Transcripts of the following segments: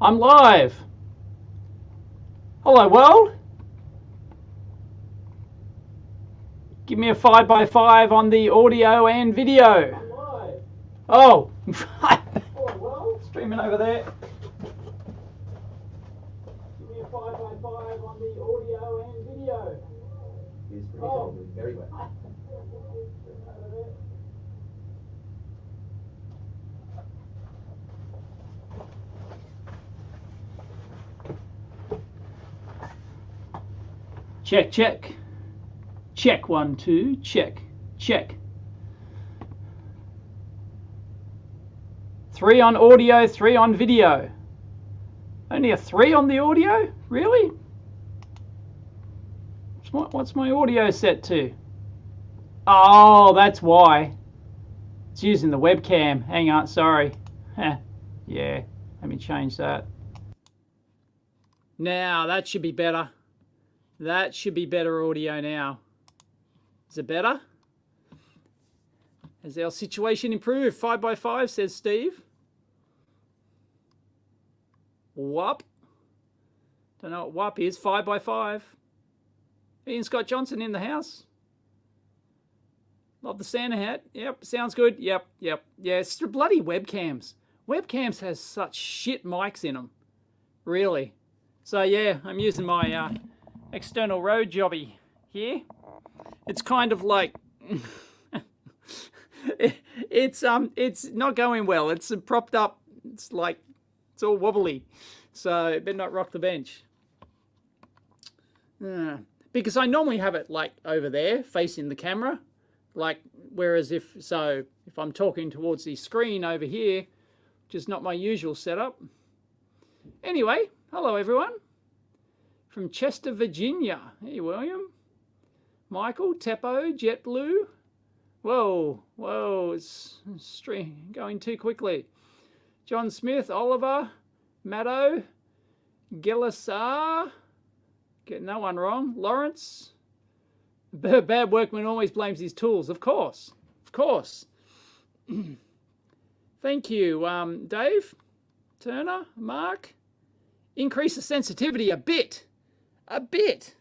I'm live. Hello world. Give me a 5x5 on the audio and video. I'm live. Oh. Hello world. Streaming over there. Give me a 5x5 on the audio and video. Oh. Very well. Check, check. Check, 1, 2, check, check. 3 on audio, 3 on video. Only a 3 on the audio? Really? What's my audio set to? Oh, that's why. It's using the webcam. Hang on, sorry. Yeah, let me change that. Now, that should be better. That should be better audio now. Is it better? Has our situation improved? 5x5, says Steve. WUP. Don't know what WUP is. 5x5. Ian Scott Johnson in the house. Love the Santa hat. Yep, sounds good. Yep. Yeah, it's the bloody webcams. Webcams has such shit mics in them. Really. So yeah, I'm using my external road jobby here. It's kind of like it's not going well. It's propped up. It's like it's all wobbly, so it better not rock the bench. Because I normally have it like over there facing the camera, like whereas if I'm talking towards the screen over here, which is not my usual setup. Anyway, hello everyone. From Chester, Virginia. Hey, William. Michael, Teppo, JetBlue. Whoa, it's going too quickly. John Smith, Oliver, Maddo, Gillisar. Getting that one wrong. Lawrence. Bad workman always blames his tools. Of course. Thank you, Dave, Turner, Mark. Increase the sensitivity a bit. A bit.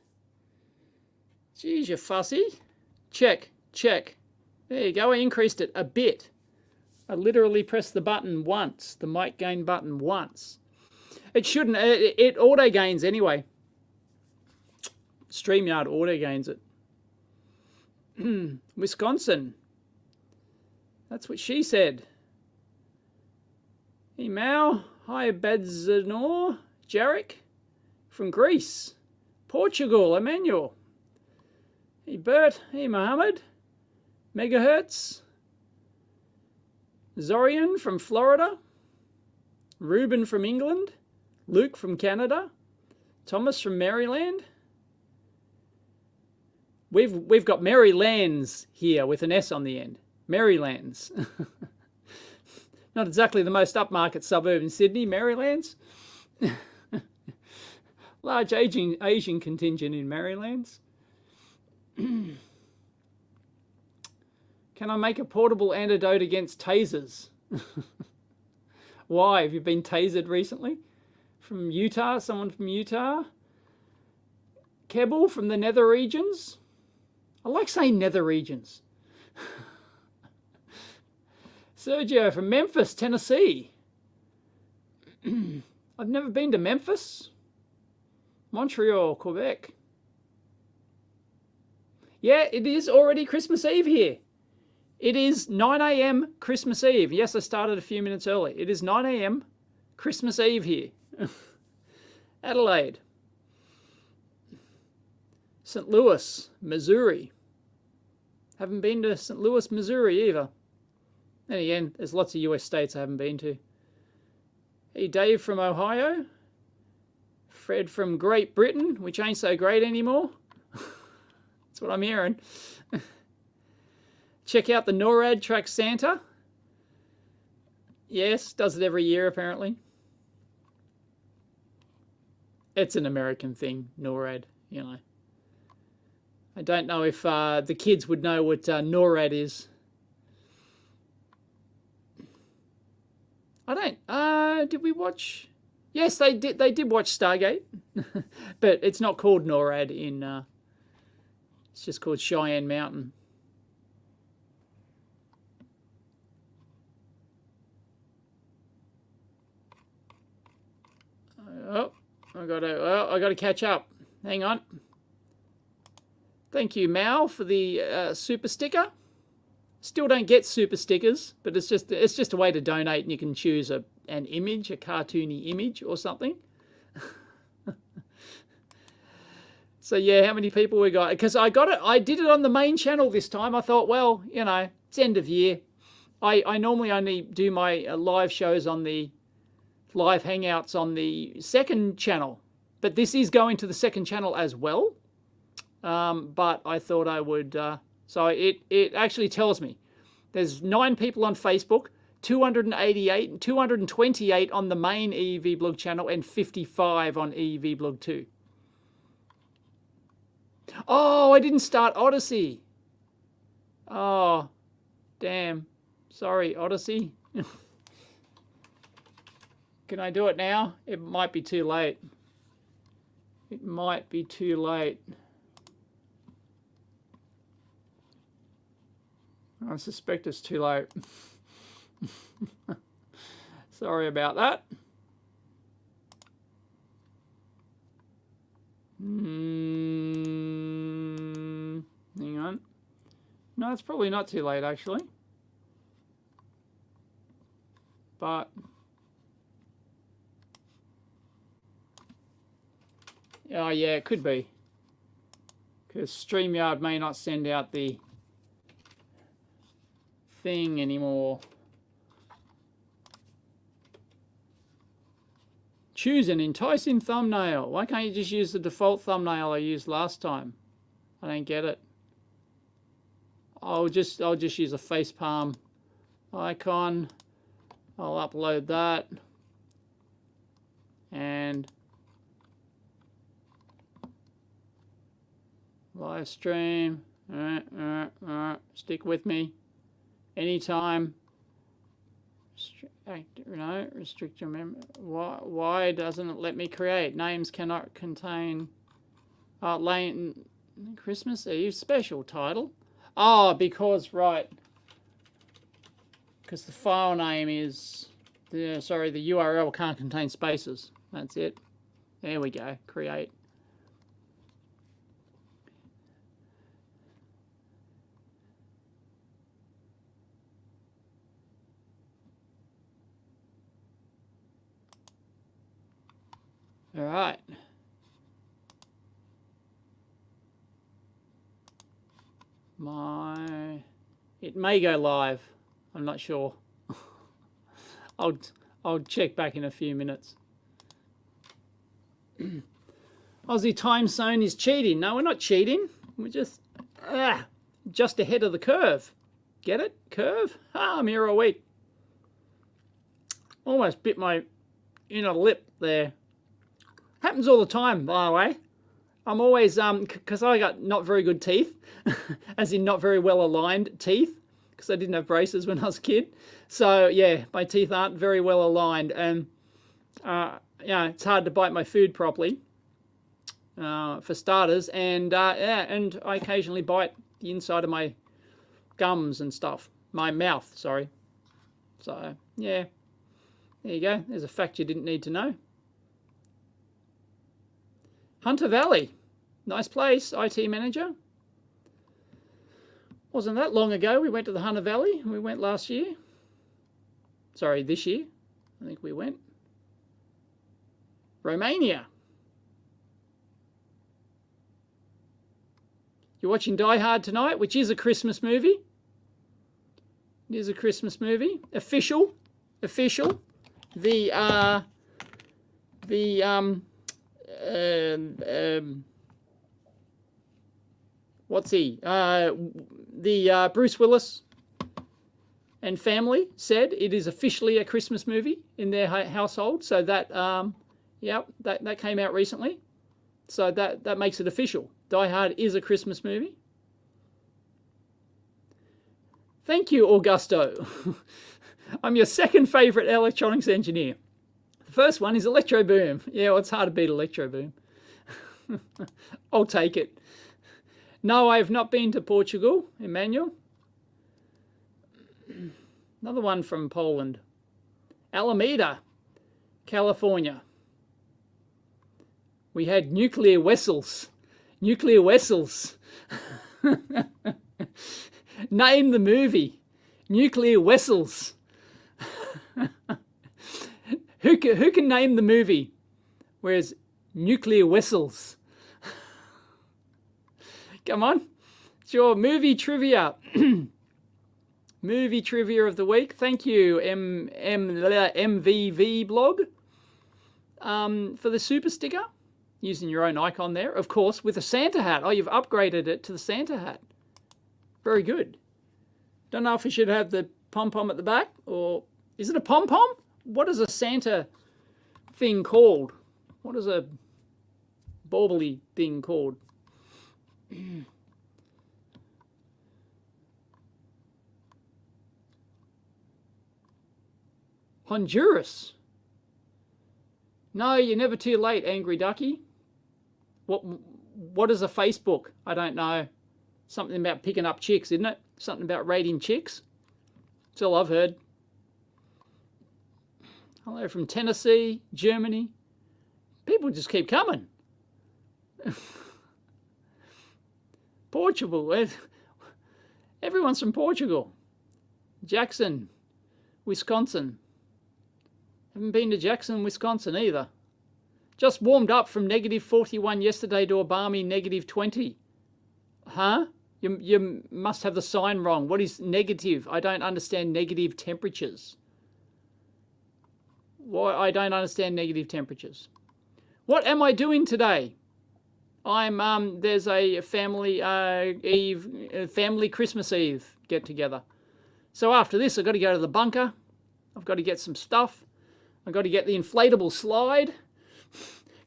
Geez, you're fussy. Check. There you go. I increased it a bit. I literally pressed the button once, the mic gain button once. It shouldn't. It auto gains anyway. StreamYard auto gains it. Wisconsin. That's what she said. Hey, Mao. Hi, Badzanor. Jarek. From Greece. Portugal. Emmanuel. Hey, Bert. Hey, Mohammed. Megahertz. Zorian from Florida. Ruben from England. Luke from Canada. Thomas from Maryland. We've got Marylands here with an S on the end. Marylands. Not exactly the most upmarket suburb in Sydney, Marylands. Large Asian contingent in Marylands. Can I make a portable antidote against tasers? Why? Have you been tasered recently? From Utah? Someone from Utah? Kebble from the nether regions? I like saying nether regions. Sergio from Memphis, Tennessee. I've never been to Memphis. Montreal, Quebec. Yeah, it is already Christmas Eve here. It is 9 a.m. Christmas Eve. Yes, I started a few minutes early. It is 9 a.m. Christmas Eve here. Adelaide. St. Louis, Missouri. Haven't been to St. Louis, Missouri either. And again, there's lots of US states I haven't been to. Hey, Dave from Ohio. Fred from Great Britain, which ain't so great anymore. That's what I'm hearing. Check out the NORAD track Santa. Yes, does it every year apparently. It's an American thing, NORAD, you know. I don't know if the kids would know what NORAD is. I don't. Did we watch Yes, they did. They did watch Stargate, but it's not called NORAD in. It's just called Cheyenne Mountain. Oh, I gotta catch up. Hang on. Thank you, Mal, for the super sticker. Still don't get super stickers, but it's just a way to donate, and you can choose an image, a cartoony image or something. So yeah, how many people we got? Because I did it on the main channel this time. I thought, well, you know, it's end of year. I normally only do my live shows on the live hangouts on the second channel, but this is going to the second channel as well. But I thought I would. So it actually tells me there's 9 people on Facebook, 288, 228 on the main EEVblog channel, and 55 on EEVblog 2. Oh, I didn't start Odyssey. Oh, damn. Sorry, Odyssey. Can I do it now? It might be too late. It might be too late. I suspect it's too late. Sorry about that. Hang on. No, it's probably not too late, actually. But oh yeah, it could be. Because StreamYard may not send out the thing anymore. Choose an enticing thumbnail. Why can't you just use the default thumbnail I used last time? I don't get it. I'll just use a facepalm icon. I'll upload that. And live stream. Stick with me. Anytime. No, restrict your memory. Why doesn't it let me create? Names cannot contain late Christmas Eve special title. Oh, because right. Because the file name is sorry, the URL can't contain spaces. That's it. There we go. Create. All right. It may go live. I'm not sure. I'll check back in a few minutes. Aussie time zone is cheating. No, we're not cheating. We're just ahead of the curve. Get it? Curve? I'm here all week. Almost bit my inner lip there. Happens all the time, by the way. I'm always, because I got not very good teeth, as in not very well aligned teeth, because I didn't have braces when I was a kid. So, yeah, my teeth aren't very well aligned, and, yeah, it's hard to bite my food properly, for starters, and, yeah, and I occasionally bite the inside of my gums and stuff. My mouth, sorry. So, yeah, there you go. There's a fact you didn't need to know. Hunter Valley, nice place, IT manager. Wasn't that long ago we went to the Hunter Valley. We went last year. Sorry, this year, I think we went. Romania. You're watching Die Hard tonight, which is a Christmas movie. It is a Christmas movie. Official. What's he? The Bruce Willis and family said it is officially a Christmas movie in their household. So that, yeah, that came out recently. So that makes it official. Die Hard is a Christmas movie. Thank you, Augusto. I'm your second favourite electronics engineer. The First one is Electro Boom. Yeah, well, it's hard to beat Electro Boom. I'll take it. No, I have not been to Portugal, Emmanuel. Another one from Poland. Alameda, California. We had nuclear vessels. Nuclear vessels. Name the movie. Nuclear vessels. Who can name the movie? Whereas nuclear vessels. Come on. It's your movie trivia. Movie trivia of the week. Thank you, MVVblog, for the super sticker. Using your own icon there, of course, with a Santa hat. Oh, you've upgraded it to the Santa hat. Very good. Don't know if we should have the pom-pom at the back, or is it a pom-pom? What is a Santa thing called? What is a bauble thing called? Honduras. No, you're never too late, Angry Ducky. What is a Facebook? I don't know. Something about picking up chicks, isn't it? Something about rating chicks. That's all I've heard. Hello from Tennessee, Germany. People just keep coming. Portugal. Everyone's from Portugal. Jackson, Wisconsin. Haven't been to Jackson, Wisconsin either. Just warmed up from -41 yesterday to a balmy -20. Huh? You must have the sign wrong. What is negative? I don't understand negative temperatures. Why? I don't understand negative temperatures. What am I doing today? I'm there's a family family Christmas Eve get together. So after this, I've got to go to the bunker. I've got to get some stuff. I've got to get the inflatable slide.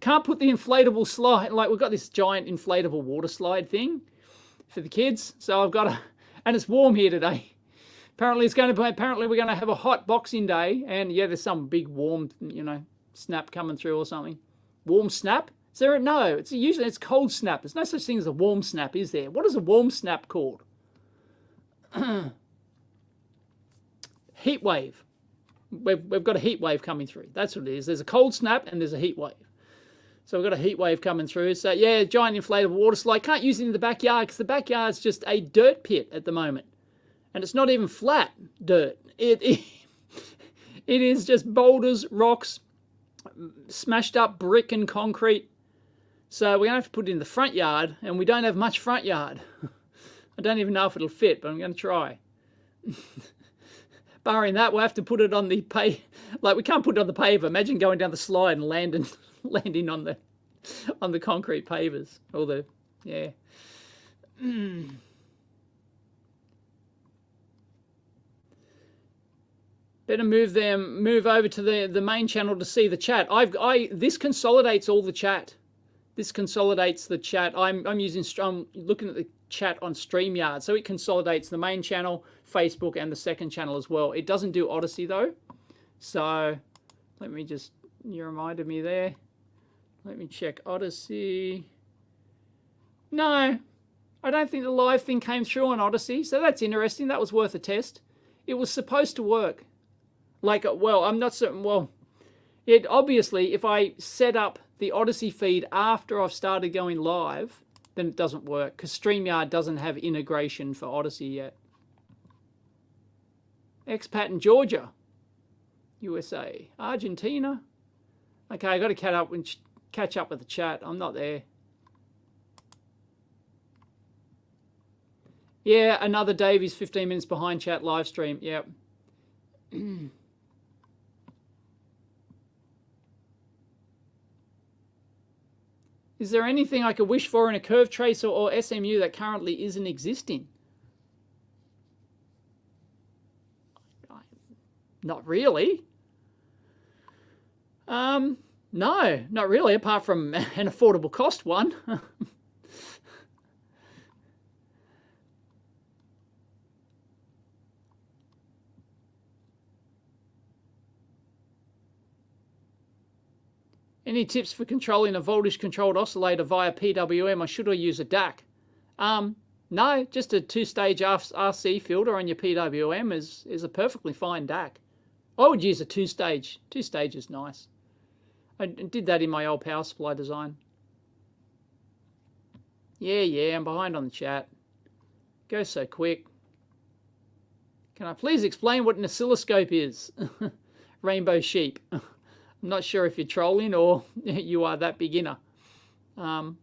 Can't put the inflatable slide, like we've got this giant inflatable water slide thing for the kids. So I've got to, and it's warm here today. Apparently we're going to have a hot Boxing Day, and yeah, there's some big warm, snap coming through or something. Warm snap? Is there? No, it's cold snap. There's no such thing as a warm snap, is there? What is a warm snap called? Heat wave. We've got a heat wave coming through. That's what it is. There's a cold snap and there's a heat wave. So we've got a heat wave coming through. So yeah, giant inflatable water slide. Can't use it in the backyard because the backyard's just a dirt pit at the moment. And it's not even flat dirt. It is just boulders, rocks, smashed up brick and concrete. So we're going to have to put it in the front yard, and we don't have much front yard. I don't even know if it'll fit, but I'm going to try. Barring that, we'll have to put it on the we can't put it on the paver. Imagine going down the slide and landing on the concrete pavers. Yeah. Better move over to the main channel to see the chat. This consolidates all the chat. This consolidates the chat. I'm looking at the chat on StreamYard, so it consolidates the main channel, Facebook, and the second channel as well. It doesn't do Odyssey though, so let me just, you reminded me there. Let me check Odyssey. No, I don't think the live thing came through on Odyssey, so that's interesting. That was worth a test. It was supposed to work. I'm not certain. Well, it obviously, if I set up the Odyssey feed after I've started going live, then it doesn't work because StreamYard doesn't have integration for Odyssey yet. Expat in Georgia, USA, Argentina. Okay, I got to catch up with the chat. I'm not there. Yeah, another Davey's 15 minutes behind chat live stream. Yep. Is there anything I could wish for in a curve tracer or SMU that currently isn't existing? Not really. No, not really, apart from an affordable cost one. Any tips for controlling a voltage-controlled oscillator via PWM, or should I use a DAC? No, just a two-stage RC filter on your PWM is a perfectly fine DAC. I would use a two-stage. Two-stage is nice. I did that in my old power supply design. Yeah, I'm behind on the chat. Goes so quick. Can I please explain what an oscilloscope is? Rainbow sheep. I'm not sure if you're trolling or you are that beginner. I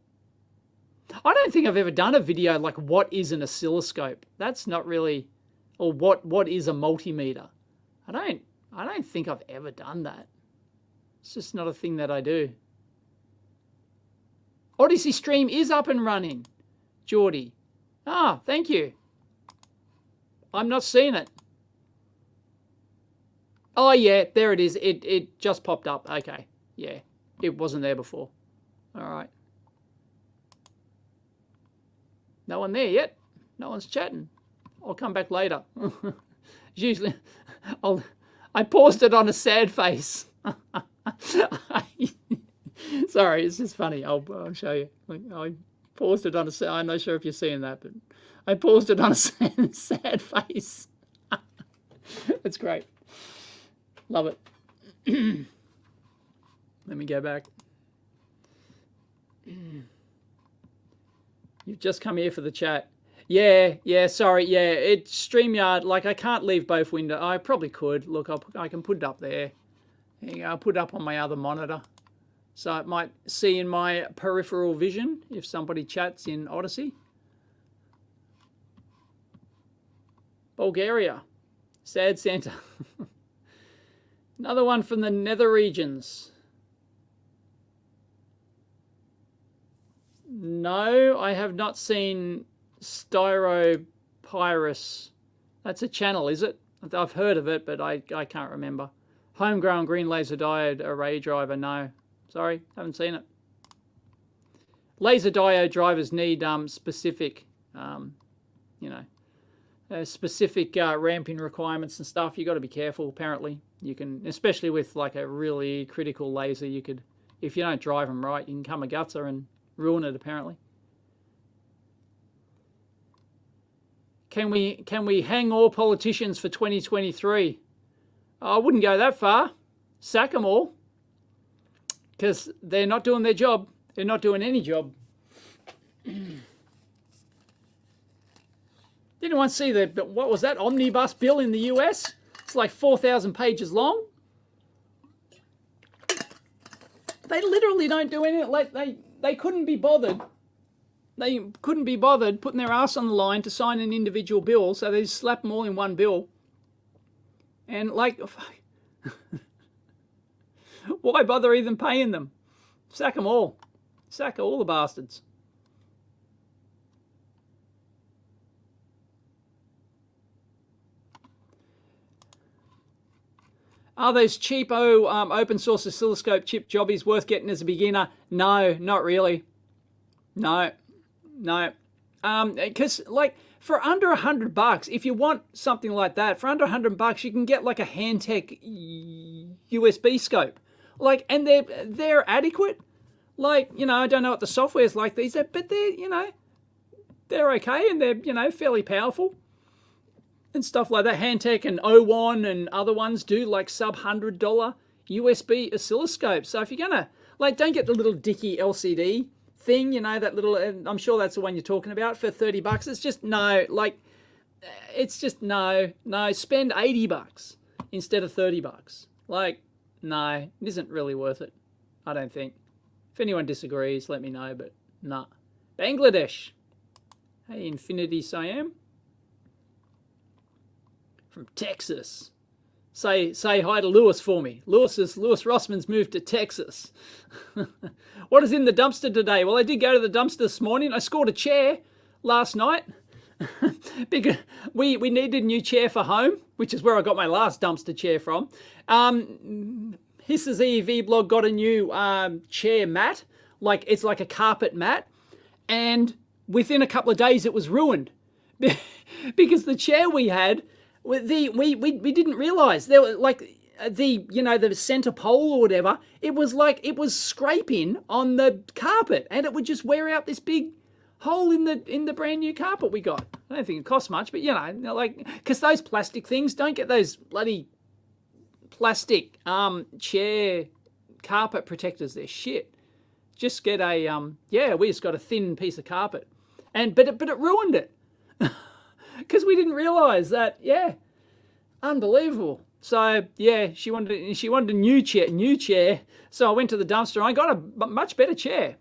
don't think I've ever done a video like what is an oscilloscope. That's not really, or what is a multimeter. I don't think I've ever done that. It's just not a thing that I do. Odyssey stream is up and running, Geordie. Ah, thank you. I'm not seeing it. Oh yeah, there it is. It just popped up. Okay, yeah, it wasn't there before. All right. No one there yet. No one's chatting. I'll come back later. Usually, I paused it on a sad face. Sorry, it's just funny. I'll show you. I paused it on a. I'm not sure if you're seeing that, but I paused it on a sad face. That's great. Love it. Let me go back. You've just come here for the chat. Yeah, sorry. Yeah, it's StreamYard. Like, I can't leave both windows. I probably could. Look, I can put it up there. There you go. I'll put it up on my other monitor. So it might see in my peripheral vision if somebody chats in Odyssey. Bulgaria. Sad Santa. Another one from the nether regions. No, I have not seen Styropyrus. That's a channel, is it? I've heard of it, but I can't remember. Homegrown green laser diode array driver. No, sorry, haven't seen it. Laser diode drivers need specific, specific ramping requirements and stuff. You got to be careful. Apparently, you can, especially with like a really critical laser, you could, if you don't drive them right, you can come a gutter and ruin it. Apparently. Can we hang all politicians for 2023? I wouldn't go that far. Sack them all, because they're not doing their job. They're not doing any job. Did anyone see what was that omnibus bill in the US? It's like 4,000 pages long. They literally don't do anything. Like they couldn't be bothered. They couldn't be bothered putting their ass on the line to sign an individual bill, so they just slap them all in one bill. And like, why bother even paying them? Sack them all. Sack all the bastards. Are those cheapo open source oscilloscope chip jobbies worth getting as a beginner? No, not really. No. Because like for under $100, if you want something like that, for under $100, you can get like a Handtech USB scope. Like, and they're adequate. Like, I don't know what the software is like these days, but they're okay, and they're, fairly powerful and stuff like that. Handtech and O1 and other ones do like sub $100 USB oscilloscopes. So if you're gonna, like, don't get the little dicky LCD thing, that little, I'm sure that's the one you're talking about, for $30. It's just no, spend $80 instead of $30. Like, no, it isn't really worth it, I don't think. If anyone disagrees, let me know, but nah. Bangladesh. Hey, Infinity Siam. From Texas. Say hi to Lewis for me. Lewis Rossman's moved to Texas. What is in the dumpster today? Well, I did go to the dumpster this morning. I scored a chair last night. Because we needed a new chair for home, which is where I got my last dumpster chair from. Hiss's EEVblog got a new chair mat. Like, it's like a carpet mat. And within a couple of days, it was ruined. Because the chair we had, we didn't realise. There were, like, the center pole or whatever, it was like it was scraping on the carpet, and it would just wear out this big hole in the brand new carpet we got. I don't think it cost much, but like, because those plastic things, don't get those bloody plastic chair carpet protectors. They're shit. Just get a we just got a thin piece of carpet, but it ruined it because we didn't realize that. Yeah, unbelievable. So yeah, she wanted a new chair. So I went to the dumpster and I got a much better chair.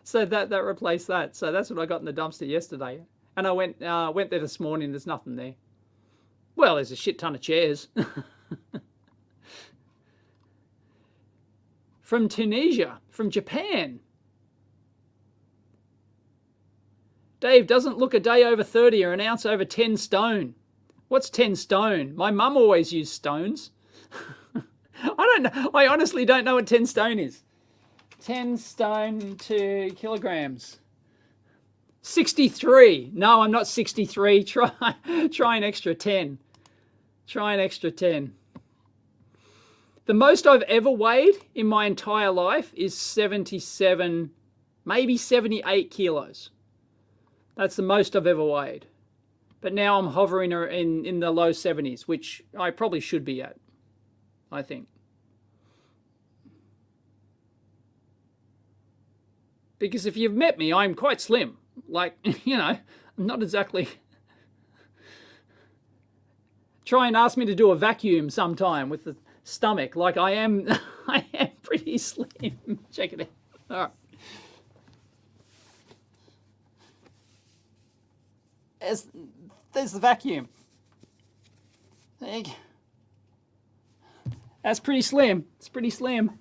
So that replaced that. So that's what I got in the dumpster yesterday. And I went there this morning. There's nothing there. Well, there's a shit ton of chairs. From Tunisia, from Japan. Dave, doesn't look a day over 30 or an ounce over 10 stone. What's 10 stone? My mum always used stones. I don't know. I honestly don't know what 10 stone is. 10 stone to kilograms. 63. No, I'm not 63. Try an extra 10. Try an extra 10. The most I've ever weighed in my entire life is 77, maybe 78 kilos. That's the most I've ever weighed. But now I'm hovering in the low 70s, which I probably should be at, I think. Because if you've met me, I'm quite slim. Like, I'm not exactly... Try and ask me to do a vacuum sometime with the stomach. Like, I am pretty slim. Check it out. All right. There's the vacuum. There you go. That's pretty slim. It's pretty slim.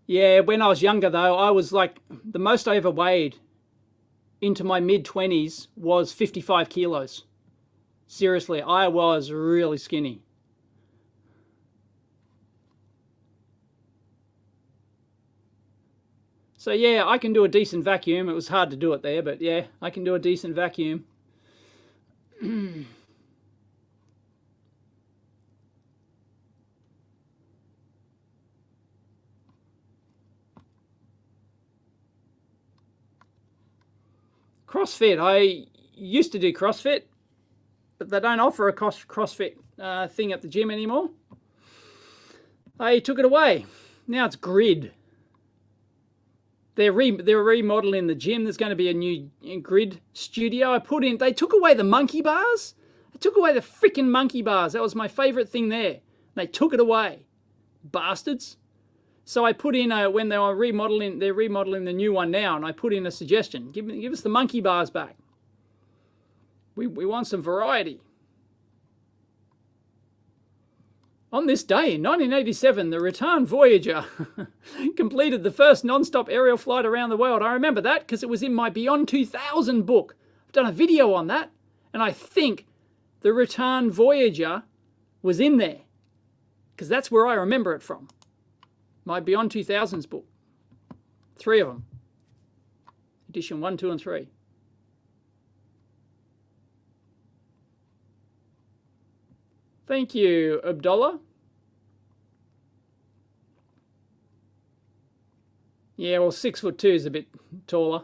Yeah, when I was younger, though, I was like, the most I ever weighed into my mid-20s was 55 kilos. Seriously, I was really skinny. So yeah, I can do a decent vacuum. It was hard to do it there, but yeah, I can do a decent vacuum. CrossFit. I used to do CrossFit, but they don't offer a CrossFit thing at the gym anymore. I took it away. Now it's grid. They're remodeling the gym. There's going to be a new grid studio. They took away the monkey bars. They took away the freaking monkey bars. That was my favorite thing there. They took it away. Bastards. So I put in when they were remodeling, they're remodeling the new one now, and I put in a suggestion. Give us the monkey bars back. We want some variety. On this day in 1987, the Return Voyager completed the first non-stop aerial flight around the world. I remember that because it was in my Beyond 2000 book. I've done a video on that, and I think the Return Voyager was in there because that's where I remember it from. My Beyond 2000s book. 3 of them. Edition 1, 2, and 3. Thank you, Abdullah. Yeah, well, 6'2" is a bit taller.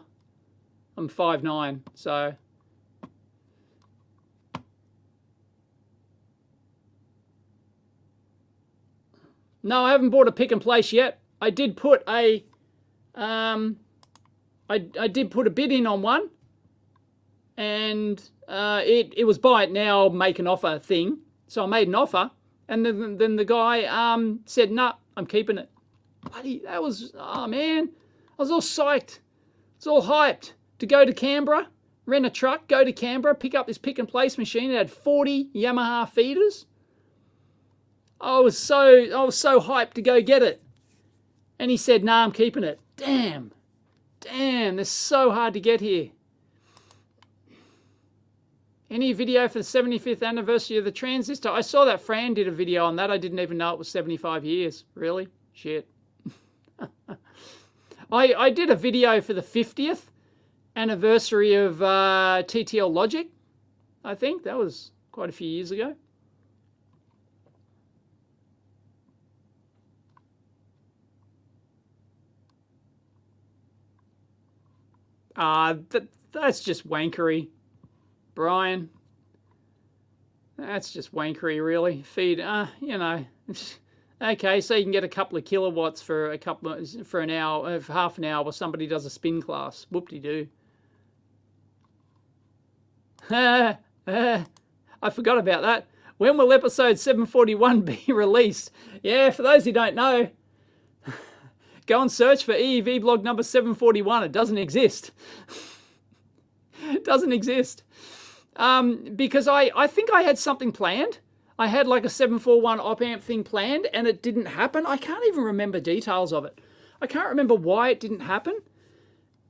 I'm 5'9", so. No, I haven't bought a pick and place yet. I did put a, I did put a bid in on one, and it was buy it now, make an offer thing. So I made an offer, and then the guy said, "No, I'm keeping it." Bloody, that was, oh man, I was all psyched. I was all hyped to go to Canberra, rent a truck, go to Canberra, pick up this pick and place machine. It had 40 Yamaha feeders. I was so hyped to go get it. And he said, "Nah, I'm keeping it." Damn, they're so hard to get here. Any video for the 75th anniversary of the transistor? I saw that Fran did a video on that. I didn't even know it was 75 years. Really? Shit. I did a video for the 50th, anniversary of TTL Logic, I think. That was quite a few years ago. That's just wankery, Brian. That's just wankery, really. Feed, you know. Okay, so you can get a couple of kilowatts for an hour, for half an hour, while somebody does a spin class. Whoop-de-doo. I forgot about that. When will episode 741 be released? Yeah, for those who don't know, go and search for EEVblog number 741. It doesn't exist. It doesn't exist. Because I think I had something planned. I had like a 741 op-amp thing planned and it didn't happen. I can't even remember details of it. I can't remember why it didn't happen.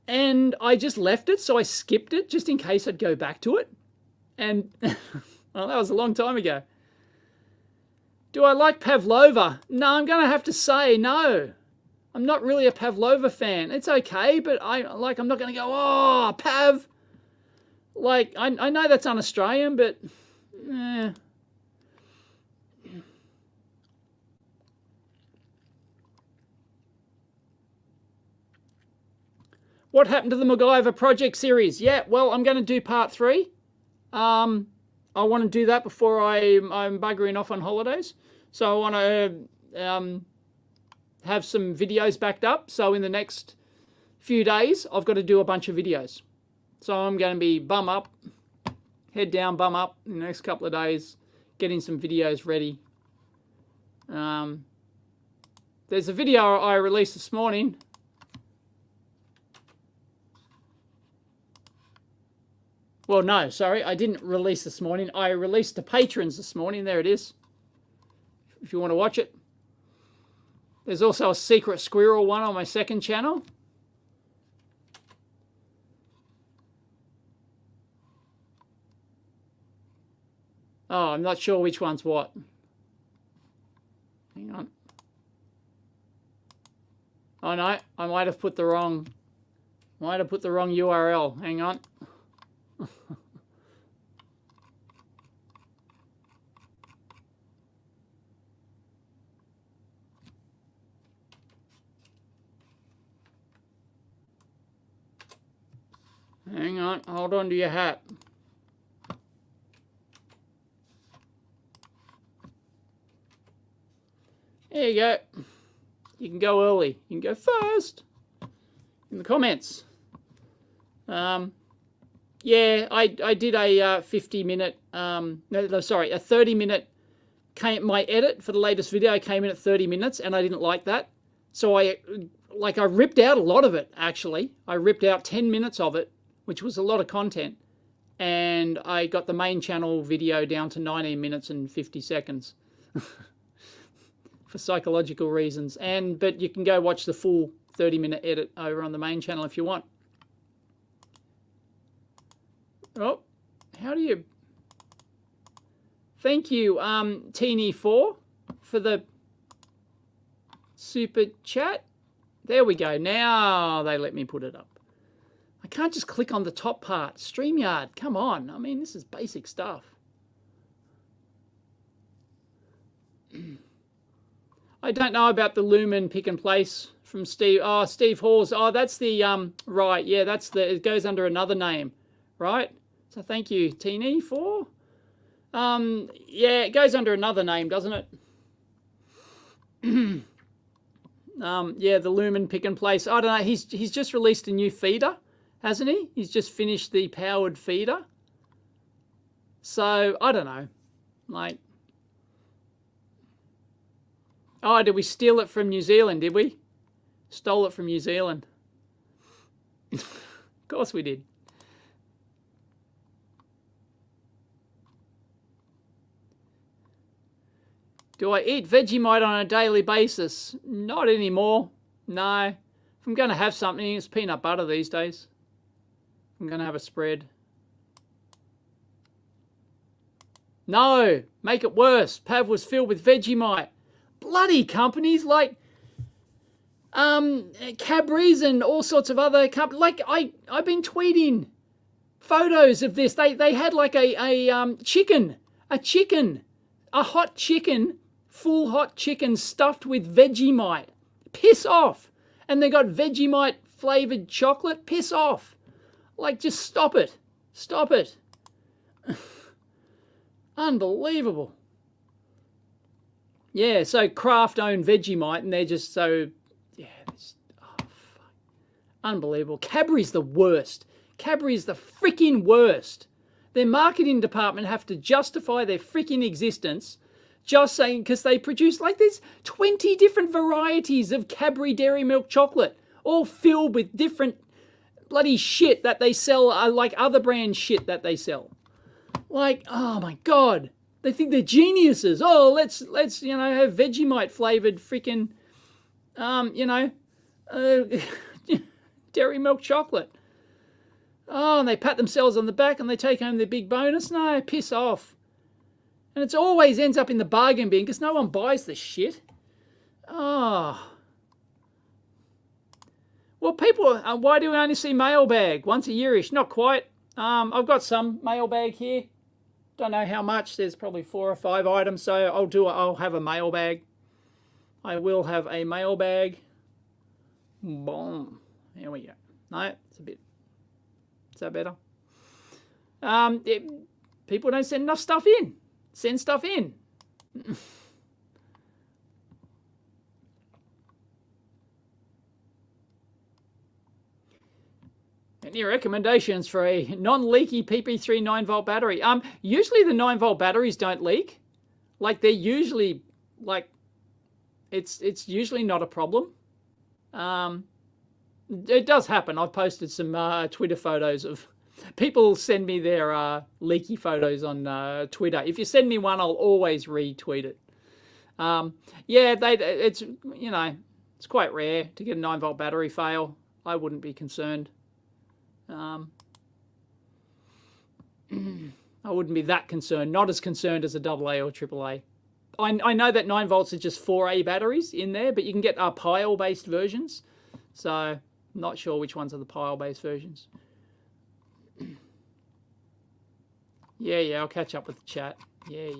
And I just left it, so I skipped it just in case I'd go back to it. And, well, that was a long time ago. Do I like Pavlova? No, I'm going to have to say no. I'm not really a Pavlova fan. It's okay, but I'm not going to go, oh, Pav. Like, I know that's un-Australian, but, eh. What happened to the MacGyver project series? Yeah, well, I'm going to do part 3. I want to do that before I'm buggering off on holidays. So I want to have some videos backed up. So in the next few days, I've got to do a bunch of videos. So I'm going to be bum up, head down, bum up in the next couple of days, getting some videos ready. There's a video I released this morning. Well, no, sorry, I didn't release this morning. I released to patrons this morning. There it is, if you want to watch it. There's also a secret squirrel one on my second channel. Oh, I'm not sure which one's what. Hang on. Oh no, I might have put the wrong URL. Hang on. Hang on, hold on to your hat. There you go. You can go early. You can go first in the comments. Yeah, I did a 50-minute, a 30-minute. My edit for the latest video came in at 30 minutes, and I didn't like that. So I ripped out a lot of it, actually. I ripped out 10 minutes of it, which was a lot of content. And I got the main channel video down to 19 minutes and 50 seconds for psychological reasons. But you can go watch the full 30-minute edit over on the main channel if you want. Oh, how do you... Thank you, Teeny4, for the super chat. There we go. Now they let me put it up. I can't just click on the top part. StreamYard, come on. I mean, this is basic stuff. I don't know about the Lumen pick and place from Steve. Oh, Steve Hawes. Oh, that's the, right. Yeah, that's the, it goes under another name, right? So thank you, Teeny4. Yeah, it goes under another name, doesn't it? Yeah, the Lumen pick and place. I don't know. He's just released a new feeder, hasn't he? He's just finished the powered feeder. So I don't know. Like, oh, did we steal it from New Zealand? Did we? Stole it from New Zealand. Of course we did. Do I eat Vegemite on a daily basis? Not anymore. No. If I'm going to have something, it's peanut butter these days. I'm going to have a spread. No. Make it worse. Pav was filled with Vegemite. Bloody companies. Like, Cadbury's and all sorts of other companies. Like I've been tweeting photos of this. They had like a chicken, a hot chicken, full hot chicken stuffed with Vegemite. Piss off. And they got Vegemite flavored chocolate. Piss off. Like, just stop it. Stop it. Unbelievable. Yeah, so Kraft own Vegemite, and they're just so, yeah, fuck. Unbelievable. Cadbury's the worst. Cadbury's the freaking worst. Their marketing department have to justify their freaking existence just saying, because they produce, like, there's 20 different varieties of Cadbury Dairy Milk chocolate, all filled with different bloody shit that they sell, like other brand shit that they sell. Like, oh my God. They think they're geniuses. Oh, let's you know, have Vegemite flavored freaking, you know, dairy milk chocolate. Oh, and they pat themselves on the back and they take home their big bonus. No, piss off. And it always ends up in the bargain bin because no one buys the shit. Oh. Well, people, why do we only see Mailbag once a year-ish? Not quite. I've got some Mailbag here. Don't know how much. There's probably 4 or 5 items, so I'll have a Mailbag. I will have a Mailbag. Boom. There we go. No, it's a bit. Is that better? People don't send enough stuff in. Send stuff in. Any recommendations for a non-leaky PP3 9-volt battery? Usually the 9-volt batteries don't leak. Like, they're usually, like, it's usually not a problem. It does happen. I've posted some Twitter photos of people send me their leaky photos on Twitter. If you send me one, I'll always retweet it. Yeah, it's, you know, it's quite rare to get a 9-volt battery fail. I wouldn't be concerned. I wouldn't be that concerned. Not as concerned as a AA or AAA. I know that 9 volts are just 4A batteries in there, but you can get pile-based versions. So I'm not sure which ones are the pile-based versions. Yeah, I'll catch up with the chat. Yeah.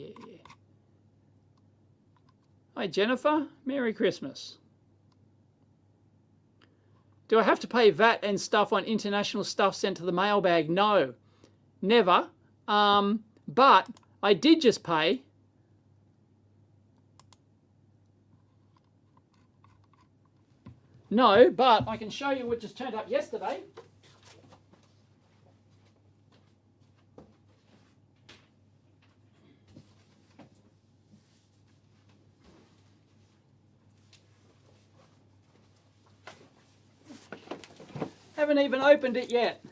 Hi, Jennifer. Merry Christmas. Do I have to pay VAT and stuff on international stuff sent to the Mailbag? No, never. But I did just pay. No, but I can show you what just turned up yesterday. Haven't even opened it yet.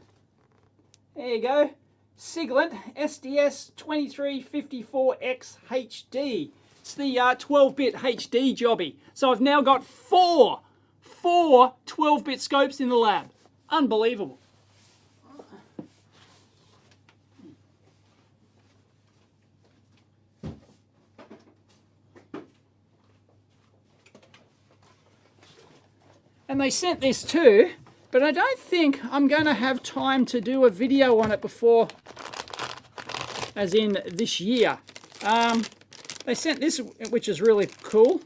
There you go. Siglent SDS 2354X HD. It's the 12-bit HD jobby. So I've now got four 12-bit scopes in the lab. Unbelievable. And they sent this too. But I don't think I'm going to have time to do a video on it before, as in this year. They sent this, which is really cool.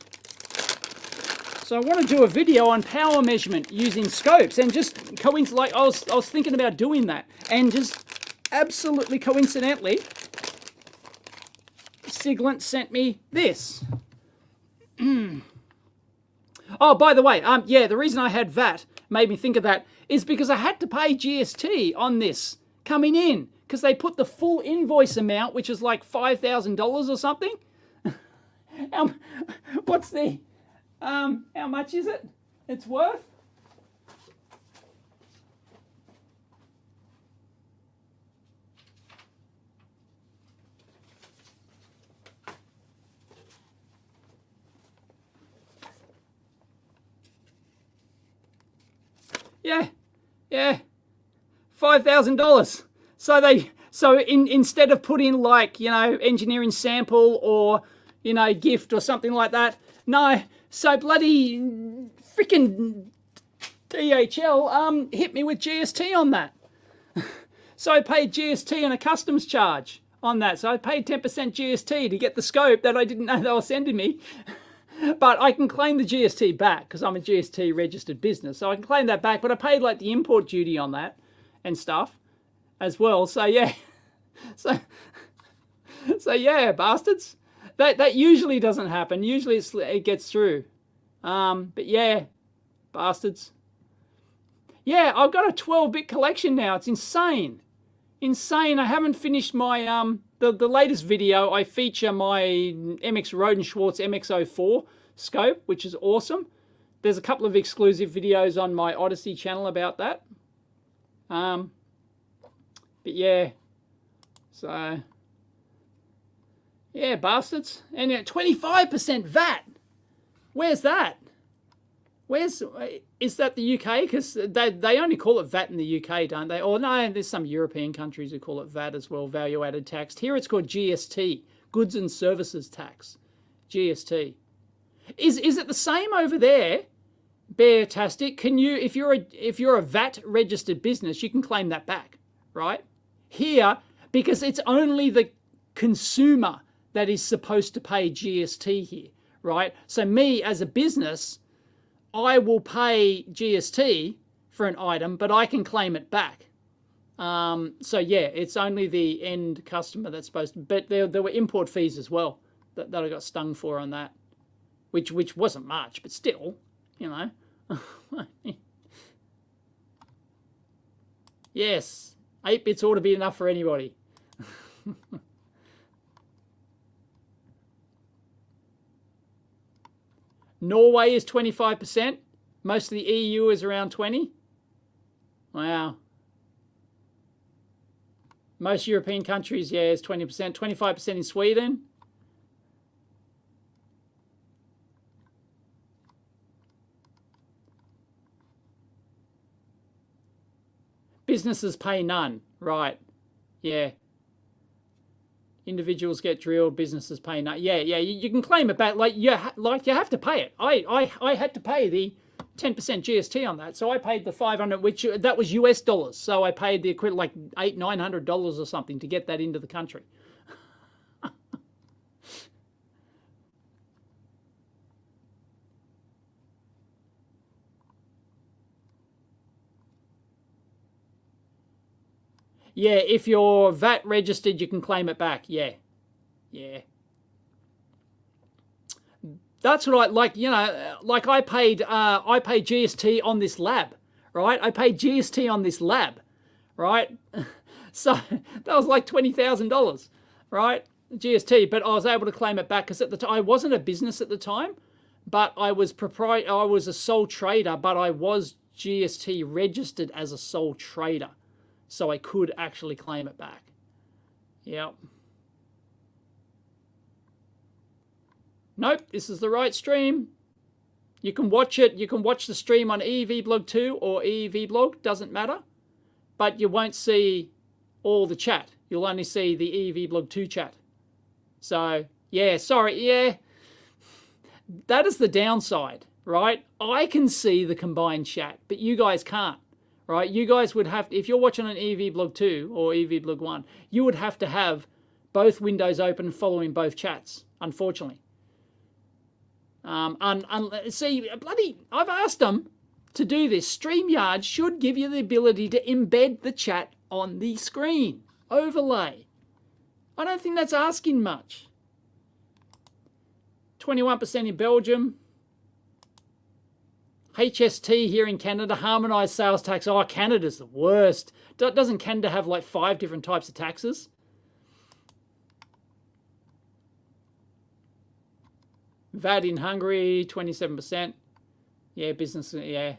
So I want to do a video on power measurement using scopes, and just coincidentally, I was thinking about doing that, and just absolutely coincidentally, Siglent sent me this. Oh, by the way, yeah, the reason I had VAT made me think of that is because I had to pay GST on this coming in because they put the full invoice amount, which is like $5,000 or something. What's the, how much is it? It's worth? Yeah, $5,000. So instead of putting like, you know, engineering sample or, you know, gift or something like that, no, so bloody freaking DHL hit me with GST on that. So I paid GST and a customs charge on that. So I paid 10% GST to get the scope that I didn't know they were sending me. But I can claim the GST back because I'm a GST registered business. So I can claim that back, but I paid like the import duty on that and stuff as well. So yeah, so yeah, bastards. That usually doesn't happen. Usually it gets through. But yeah, bastards. Yeah, I've got a 12-bit collection now. It's insane. Insane. I haven't finished my the latest video. I feature my MX Roden Schwartz MX04 scope, which is awesome. There's a couple of exclusive videos on my Odyssey channel about that. But yeah. So yeah, bastards. And 25% VAT. Where's that? Is that the UK? Because they only call it VAT in the UK, don't they? Or no, there's some European countries who call it VAT as well, value added tax. Here it's called GST, Goods and Services Tax, GST. Is it the same over there? Beartastic. Can you, if you're a VAT registered business, you can claim that back, right? Here, because it's only the consumer that is supposed to pay GST here, right? So me as a business, I will pay GST for an item, but I can claim it back. So yeah, it's only the end customer that's supposed to, but there were import fees as well that I got stung for on that, which wasn't much, but still, you know. Yes, 8 bits ought to be enough for anybody. Norway is 25%. Most of the EU is around 20. Wow. Most European countries, yeah, is 20%. 25% in Sweden. Businesses pay none. Right. Yeah. Individuals get drilled, businesses pay none. Yeah, you can claim it back. Like you have to pay it. I had to pay the 10% GST on that, so I paid the 500, which that was US dollars. So I paid the equivalent, like $800-900 or something, to get that into the country. Yeah, if you're VAT registered, you can claim it back. Yeah. That's what I like. You know, like I paid GST on this lab, right? I paid GST on this lab, right? So that was like $20,000, right? GST, but I was able to claim it back because at the time I wasn't a business at the time, but I was I was a sole trader, but I was GST registered as a sole trader. So I could actually claim it back. Yep. Nope, this is the right stream. You can watch it. You can watch the stream on EEVblog 2 or EEVblog, doesn't matter. But you won't see all the chat. You'll only see the EEVblog 2 chat. So, yeah, sorry, yeah. That is the downside, right? I can see the combined chat, but you guys can't. Right, you guys would have, if you're watching on EEVblog 2 or EEVblog 1, you would have to have both windows open following both chats, unfortunately. See, bloody, I've asked them to do this. StreamYard should give you the ability to embed the chat on the screen. Overlay. I don't think that's asking much. 21% in Belgium. HST here in Canada, harmonised sales tax. Oh, Canada's the worst. Doesn't Canada have like 5 different types of taxes? VAT in Hungary, 27%. Yeah, business, yeah.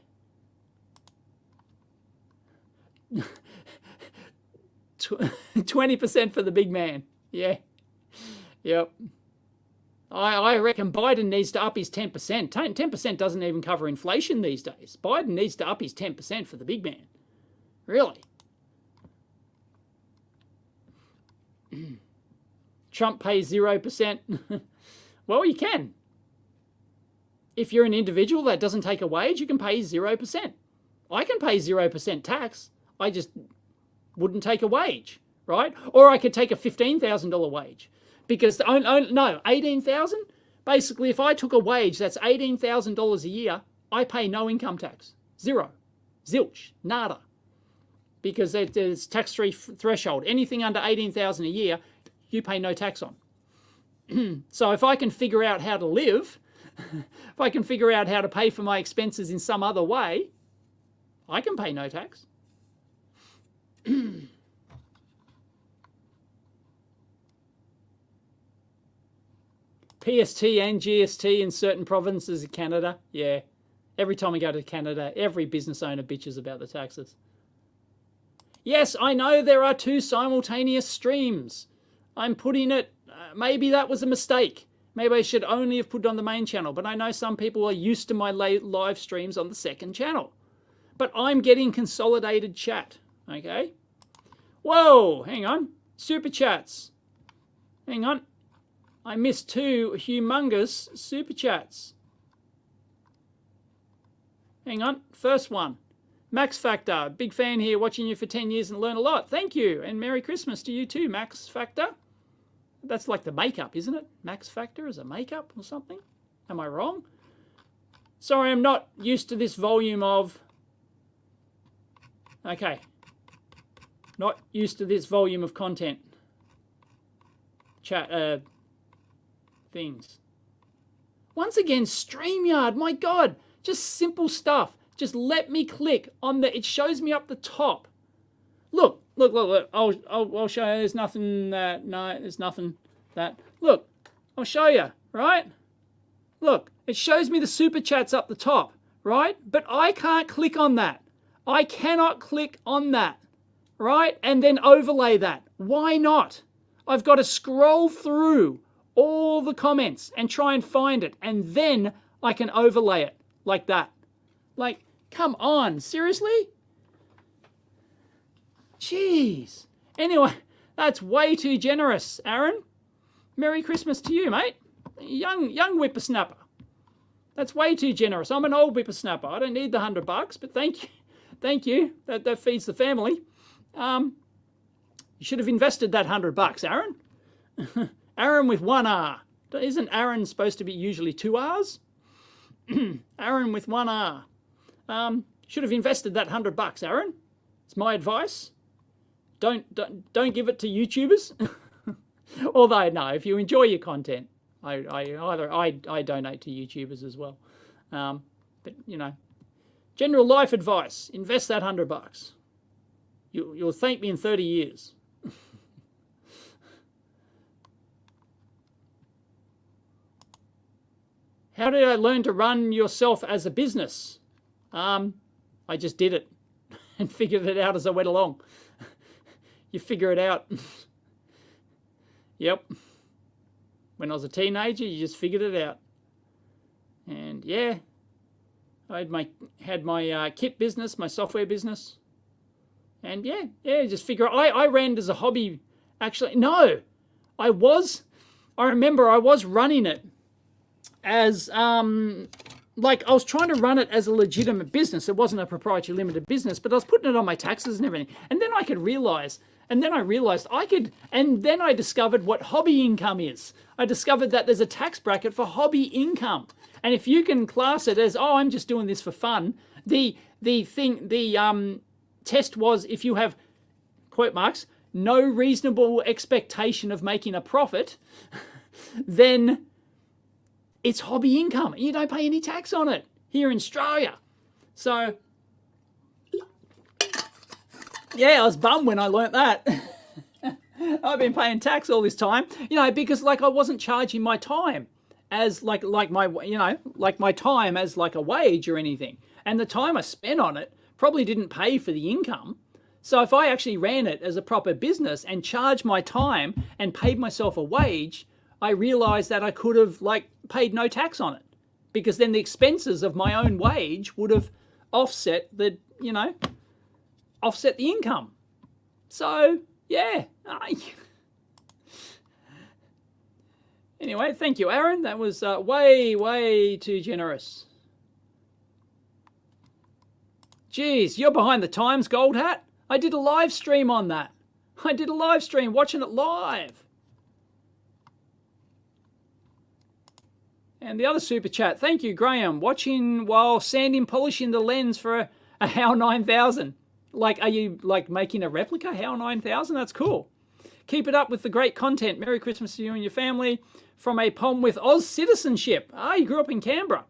20% for the big man. Yeah. Yep. I reckon Biden needs to up his 10%. 10% doesn't even cover inflation these days. Biden needs to up his 10% for the big man. Really. Trump pays 0%. Well, you can. if you're an individual that doesn't take a wage, you can pay 0%. I can pay 0% tax. I just wouldn't take a wage, right? Or I could take a $15,000 wage because, no, 18,000. Basically, if I took a wage that's $18,000 a year, I pay no income tax. Zero. Zilch. Nada. Because there's tax-free threshold. Anything under 18,000 a year, you pay no tax on. So if I can figure out how to live, if I can figure out how to pay for my expenses in some other way, I can pay no tax. PST and GST in certain provinces of Canada. Yeah. Every time I go to Canada, every business owner bitches about the taxes. Yes, I know there are 2 simultaneous streams. I'm putting it, maybe that was a mistake. Maybe I should only have put it on the main channel, but I know some people are used to my live streams on the second channel. But I'm getting consolidated chat, okay? Whoa, hang on. Super chats. Hang on. I missed 2 humongous super chats. Hang on. First one. Max Factor. Big fan here, watching you for 10 years and learn a lot. Thank you. And Merry Christmas to you too, Max Factor. That's like the makeup, isn't it? Max Factor is a makeup or something? Am I wrong? Sorry, I'm not used to this volume of... Okay. Not used to this volume of content. Chat, things. Once again, StreamYard, my God. Just simple stuff. Just let me click on the... It shows me up the top. Look. I'll show you. There's nothing that... No, there's nothing that... Look, I'll show you, right? Look, it shows me the super chats up the top, right? But I can't click on that. I cannot click on that, right? And then overlay that. Why not? I've got to scroll through all the comments and try and find it. And then I can overlay it like that. Like, come on, seriously? Jeez. Anyway, that's way too generous, Aaron. Merry Christmas to you, mate. Young whippersnapper. That's way too generous. I'm an old whippersnapper. I don't need the $100, but thank you. Thank you. That feeds the family. You should have invested that $100, Aaron. Aaron with 1 R. Isn't Aaron supposed to be usually 2 R's? Aaron with 1 R. Should have invested that $100, Aaron. It's my advice. Don't give it to YouTubers. Although no, if you enjoy your content, I donate to YouTubers as well. But you know, general life advice: invest that $100. You'll thank me in 30 years. How did I learn to run yourself as a business? I just did it and figured it out as I went along. You figure it out. Yep. When I was a teenager, you just figured it out. And yeah, I had my kit business, my software business. And yeah, just figure out. I ran it as a hobby. Actually, no, I remember I was running it as, like I was trying to run it as a legitimate business. It wasn't a proprietary limited business, but I was putting it on my taxes and everything. And then I realized I could, and then I discovered what hobby income is. I discovered that there's a tax bracket for hobby income. And if you can class it as, oh, I'm just doing this for fun, the test was if you have, quote marks, no reasonable expectation of making a profit, then it's hobby income. You don't pay any tax on it here in Australia. So, yeah, I was bummed when I learnt that. I've been paying tax all this time, you know, because like I wasn't charging my time as like my time as like a wage or anything. And the time I spent on it probably didn't pay for the income. So if I actually ran it as a proper business and charged my time and paid myself a wage, I realized that I could have like paid no tax on it, because then the expenses of my own wage would have offset the income. So yeah, Anyway, thank you, Aaron. That was way too generous. Geez, you're behind the times, Gold Hat. I did a live stream on that. I did a live stream watching it live. And the other super chat, thank you, Graham. Watching while sanding, polishing the lens for a HAL 9000. Like, are you like making a replica HAL 9000? That's cool. Keep it up with the great content. Merry Christmas to you and your family from a Pom with Oz citizenship. Ah, you grew up in Canberra.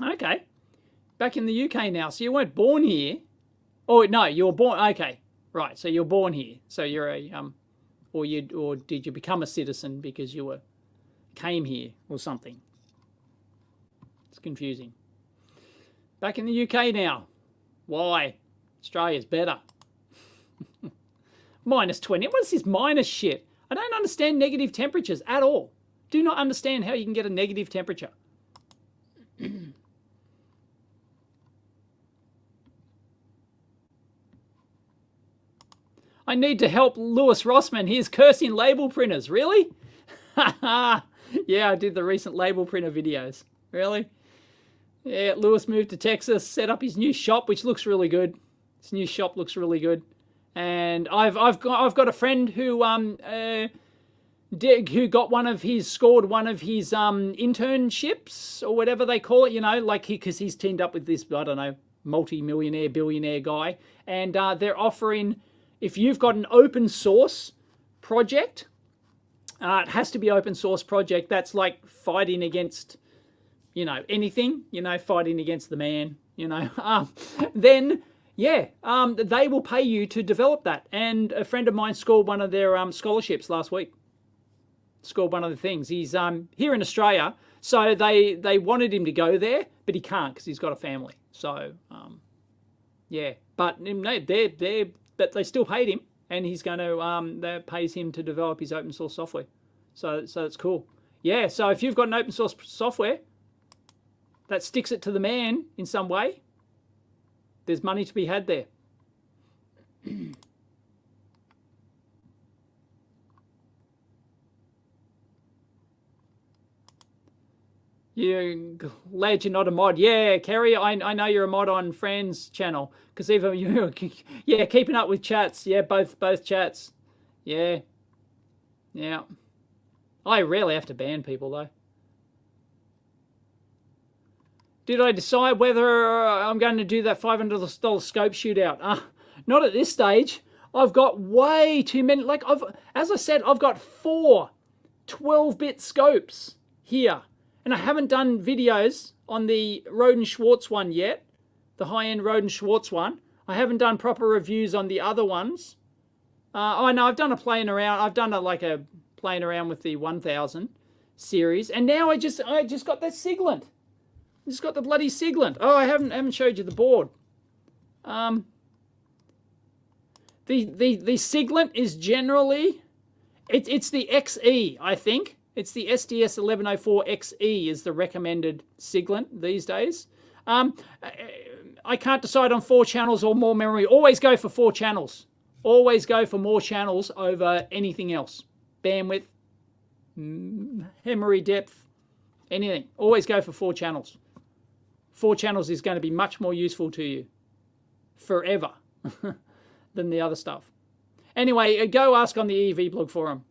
Okay. Back in the UK now. So you weren't born here. Oh, no, you were born. Okay. Right. So you're born here. So you're a, or did you become a citizen because you came here or something? It's confusing. Back in the UK now. Why? Australia's better. Minus 20. What is this minus shit? I don't understand negative temperatures at all. Do not understand how you can get a negative temperature. I need to help Lewis Rossman. He's cursing label printers. Really? Yeah, I did the recent label printer videos. Really? Yeah, Lewis moved to Texas, set up his new shop, which looks really good. His new shop looks really good. And I've got a friend who got scored one of his internships or whatever they call it, you know, like because he's teamed up with this, I don't know, multi-millionaire, billionaire guy, and they're offering, if you've got an open source project, it has to be open source project that's like fighting against, you know, anything, you know, fighting against the man, you know, then yeah, they will pay you to develop that. And a friend of mine scored one of their scholarships last week. Scored one of the things. He's here in Australia, so they wanted him to go there, but he can't because he's got a family. So yeah, but no, but they still paid him, and he's going to that pays him to develop his open source software. So it's cool. Yeah. So if you've got an open source software that sticks it to the man in some way, there's money to be had there. You're glad you're not a mod. Yeah, Kerry, I know you're a mod on Fran's channel because even you, yeah, keeping up with chats. Yeah, both chats. Yeah, yeah. I rarely have to ban people though. Did I decide whether I'm going to do that $500 scope shootout? Not at this stage. I've got way too many. Like as I said, I've got 4 12-bit scopes here, and I haven't done videos on the Roden Schwartz one yet, the high-end Roden Schwartz one. I haven't done proper reviews on the other ones. Oh no, I've done a playing around. I've done a playing around with the 1000 series, and now I just got that Siglant. Just got the bloody Siglant. Oh, I haven't showed you the board. The Siglant is generally, it's the XE, I think. It's the SDS 1104 XE is the recommended Siglant these days. I can't decide on 4 channels or more memory. Always go for 4 channels. Always go for more channels over anything else. Bandwidth, memory depth, anything. Always go for 4 channels. 4 channels is going to be much more useful to you forever than the other stuff. Anyway, go ask on the EEVblog forum.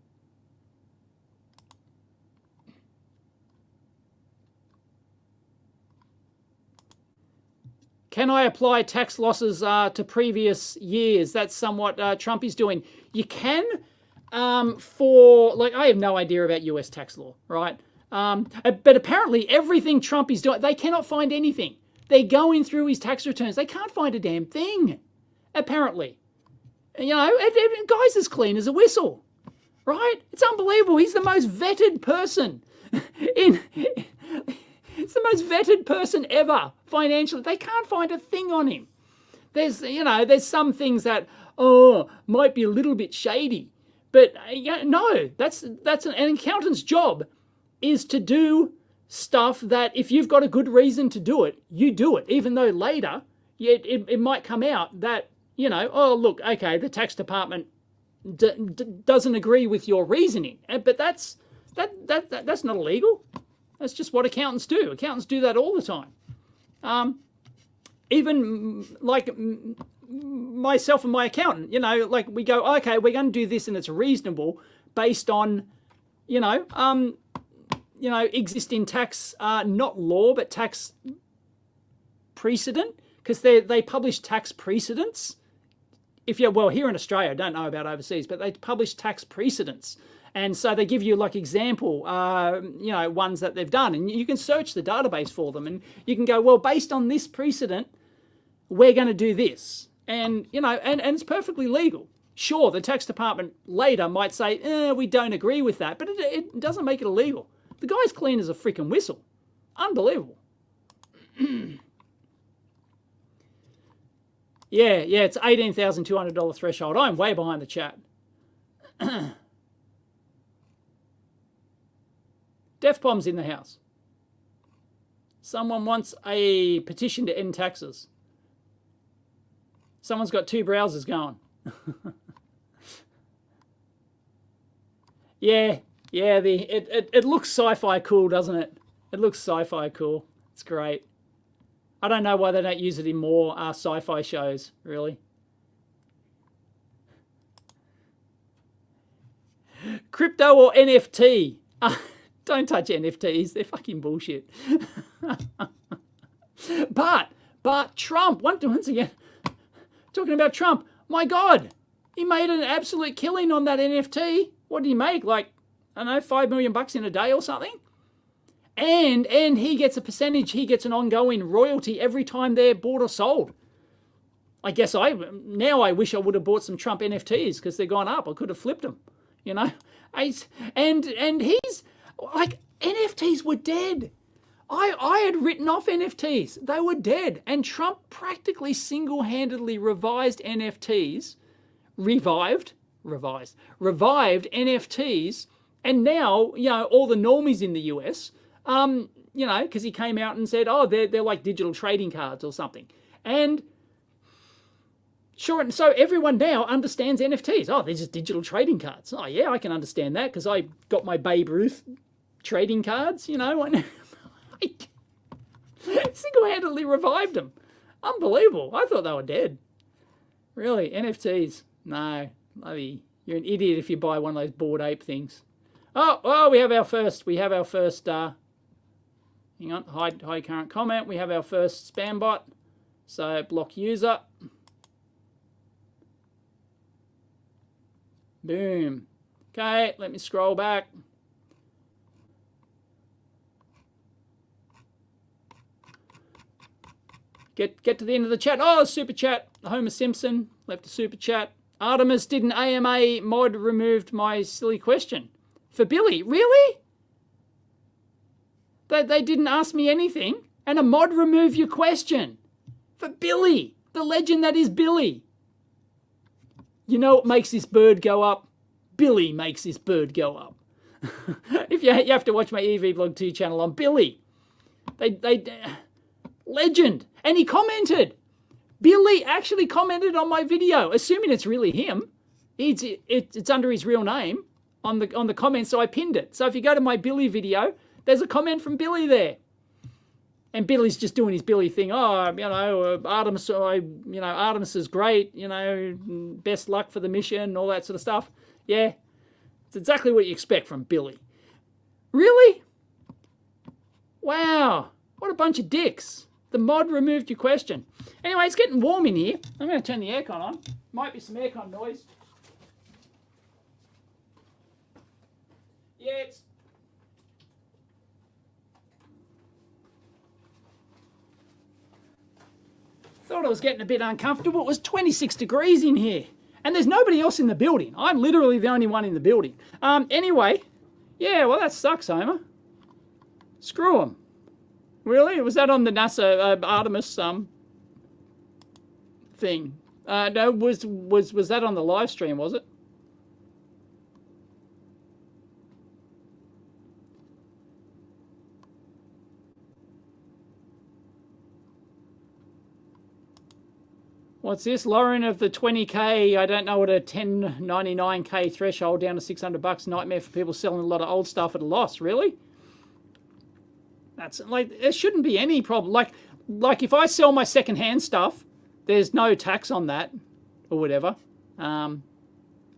Can I apply tax losses to previous years? That's somewhat Trump is doing. You can for, like, I have no idea about US tax law, right? But apparently everything Trump is doing, they cannot find anything. They're going through his tax returns. They can't find a damn thing, apparently. You know, guy's as clean as a whistle, right? It's unbelievable. He's the most vetted person it's the most vetted person ever financially. They can't find a thing on him. There's some things that, might be a little bit shady. But no, that's an accountant's job, is to do stuff that if you've got a good reason to do it, you do it, even though later it might come out that, oh, look, okay, the tax department doesn't agree with your reasoning. But that's That's not illegal. That's just what accountants do. Accountants do that all the time. Even like myself and my accountant, you know, like we go, okay, we're going to do this and it's reasonable based on, existing tax, not law, but tax precedent, because they publish tax precedents. Well, here in Australia, I don't know about overseas, but they publish tax precedents. And so they give you like example, ones that they've done, and you can search the database for them, and you can go, well, based on this precedent, we're going to do this, and and it's perfectly legal. Sure, the tax department later might say, we don't agree with that, but it doesn't make it illegal. The guy's clean as a freaking whistle. Unbelievable. Yeah, it's $18,200 threshold. I'm way behind the chat. DefPom's in the house. Someone wants a petition to end taxes. Someone's got 2 browsers going. Yeah, it looks sci-fi cool, doesn't it? It looks sci-fi cool. It's great. I don't know why they don't use it in more sci-fi shows, really. Crypto or NFT? Don't touch NFTs. They're fucking bullshit. But Trump, once again, talking about Trump, my God, he made an absolute killing on that NFT. What did he make? Like, I don't know, $5 million in a day or something? And he gets a percentage, he gets an ongoing royalty every time they're bought or sold. I guess I wish I would have bought some Trump NFTs because they're gone up. I could have flipped them, And he's like, NFTs were dead. I had written off NFTs. They were dead. And Trump practically single-handedly revived NFTs. Revived NFTs. And now, all the normies in the US, because he came out and said, oh, they're like digital trading cards or something. And sure, and so everyone now understands NFTs. Oh, they're just digital trading cards. Oh, yeah, I can understand that because I got my Babe Ruth trading cards, I single-handedly revived them. Unbelievable. I thought they were dead. Really, NFTs. No, you're an idiot if you buy one of those Bored Ape things. Oh, we have our first, hang on, hide current comment. We have our first spam bot. So block user. Boom. Okay, let me scroll back. Get to the end of the chat. Oh, super chat. Homer Simpson left a super chat. Artemis did an AMA mod, removed my silly question. For Billy. Really? They didn't ask me anything, and a mod removed your question. For Billy. The legend that is Billy. You know what makes this bird go up? Billy makes this bird go up. If you have to watch my EEVblog 2 channel on Billy. They legend. And he commented. Billy actually commented on my video, assuming it's really him. It's under his real name on the comments, so I pinned it. So if you go to my Billy video, there's a comment from Billy there. And Billy's just doing his Billy thing. Oh, Artemis, Artemis is great. Best luck for the mission, all that sort of stuff. Yeah, it's exactly what you expect from Billy. Really? Wow, what a bunch of dicks. The mod removed your question. Anyway, it's getting warm in here. I'm going to turn the aircon on. Might be some aircon noise. Yeah, thought I was getting a bit uncomfortable. It was 26 degrees in here. And there's nobody else in the building. I'm literally the only one in the building. Anyway, yeah, well, that sucks, Homer. Screw them. Really? Was that on the NASA Artemis thing? No, was that on the live stream, was it? What's this? Lowering of the 20K, I don't know what a 1099K threshold down to $600. Nightmare for people selling a lot of old stuff at a loss. Really? That's like, there shouldn't be any problem. Like if I sell my secondhand stuff, there's no tax on that or whatever. I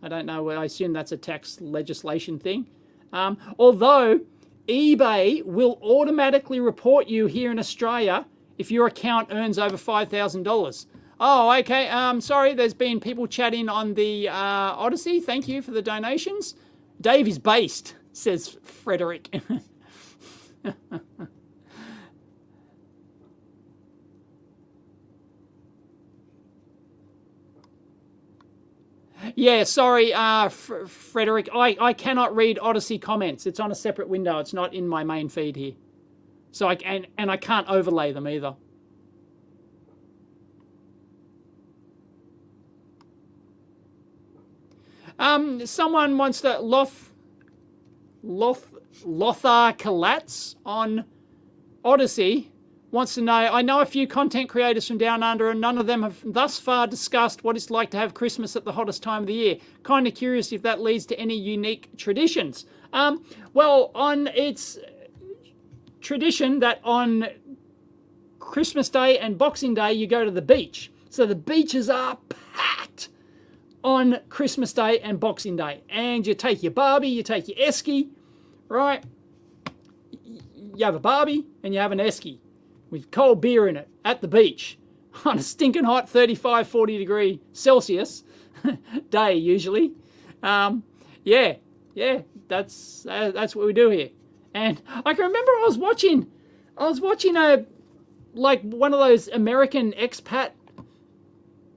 don't know. I assume that's a tax legislation thing. Although eBay will automatically report you here in Australia if your account earns over $5,000. Oh, okay. Sorry, there's been people chatting on the Odyssey. Thank you for the donations. Dave is based, says Frederick. Yeah, sorry, Frederick. I cannot read Odyssey comments. It's on a separate window. It's not in my main feed here. So I can't overlay them either. Someone wants to Lothar Kalatz on Odyssey wants to know, I know a few content creators from Down Under and none of them have thus far discussed what it's like to have Christmas at the hottest time of the year. Kind of curious if that leads to any unique traditions. Well, it's tradition that on Christmas Day and Boxing Day you go to the beach. So the beaches are packed on Christmas Day and Boxing Day. And you take your Barbie, you take your Esky, right? You have a Barbie and you have an Esky with cold beer in it at the beach on a stinking hot 35, 40 degree Celsius day usually. Yeah, that's what we do here. And I can remember I was watching one of those American expat,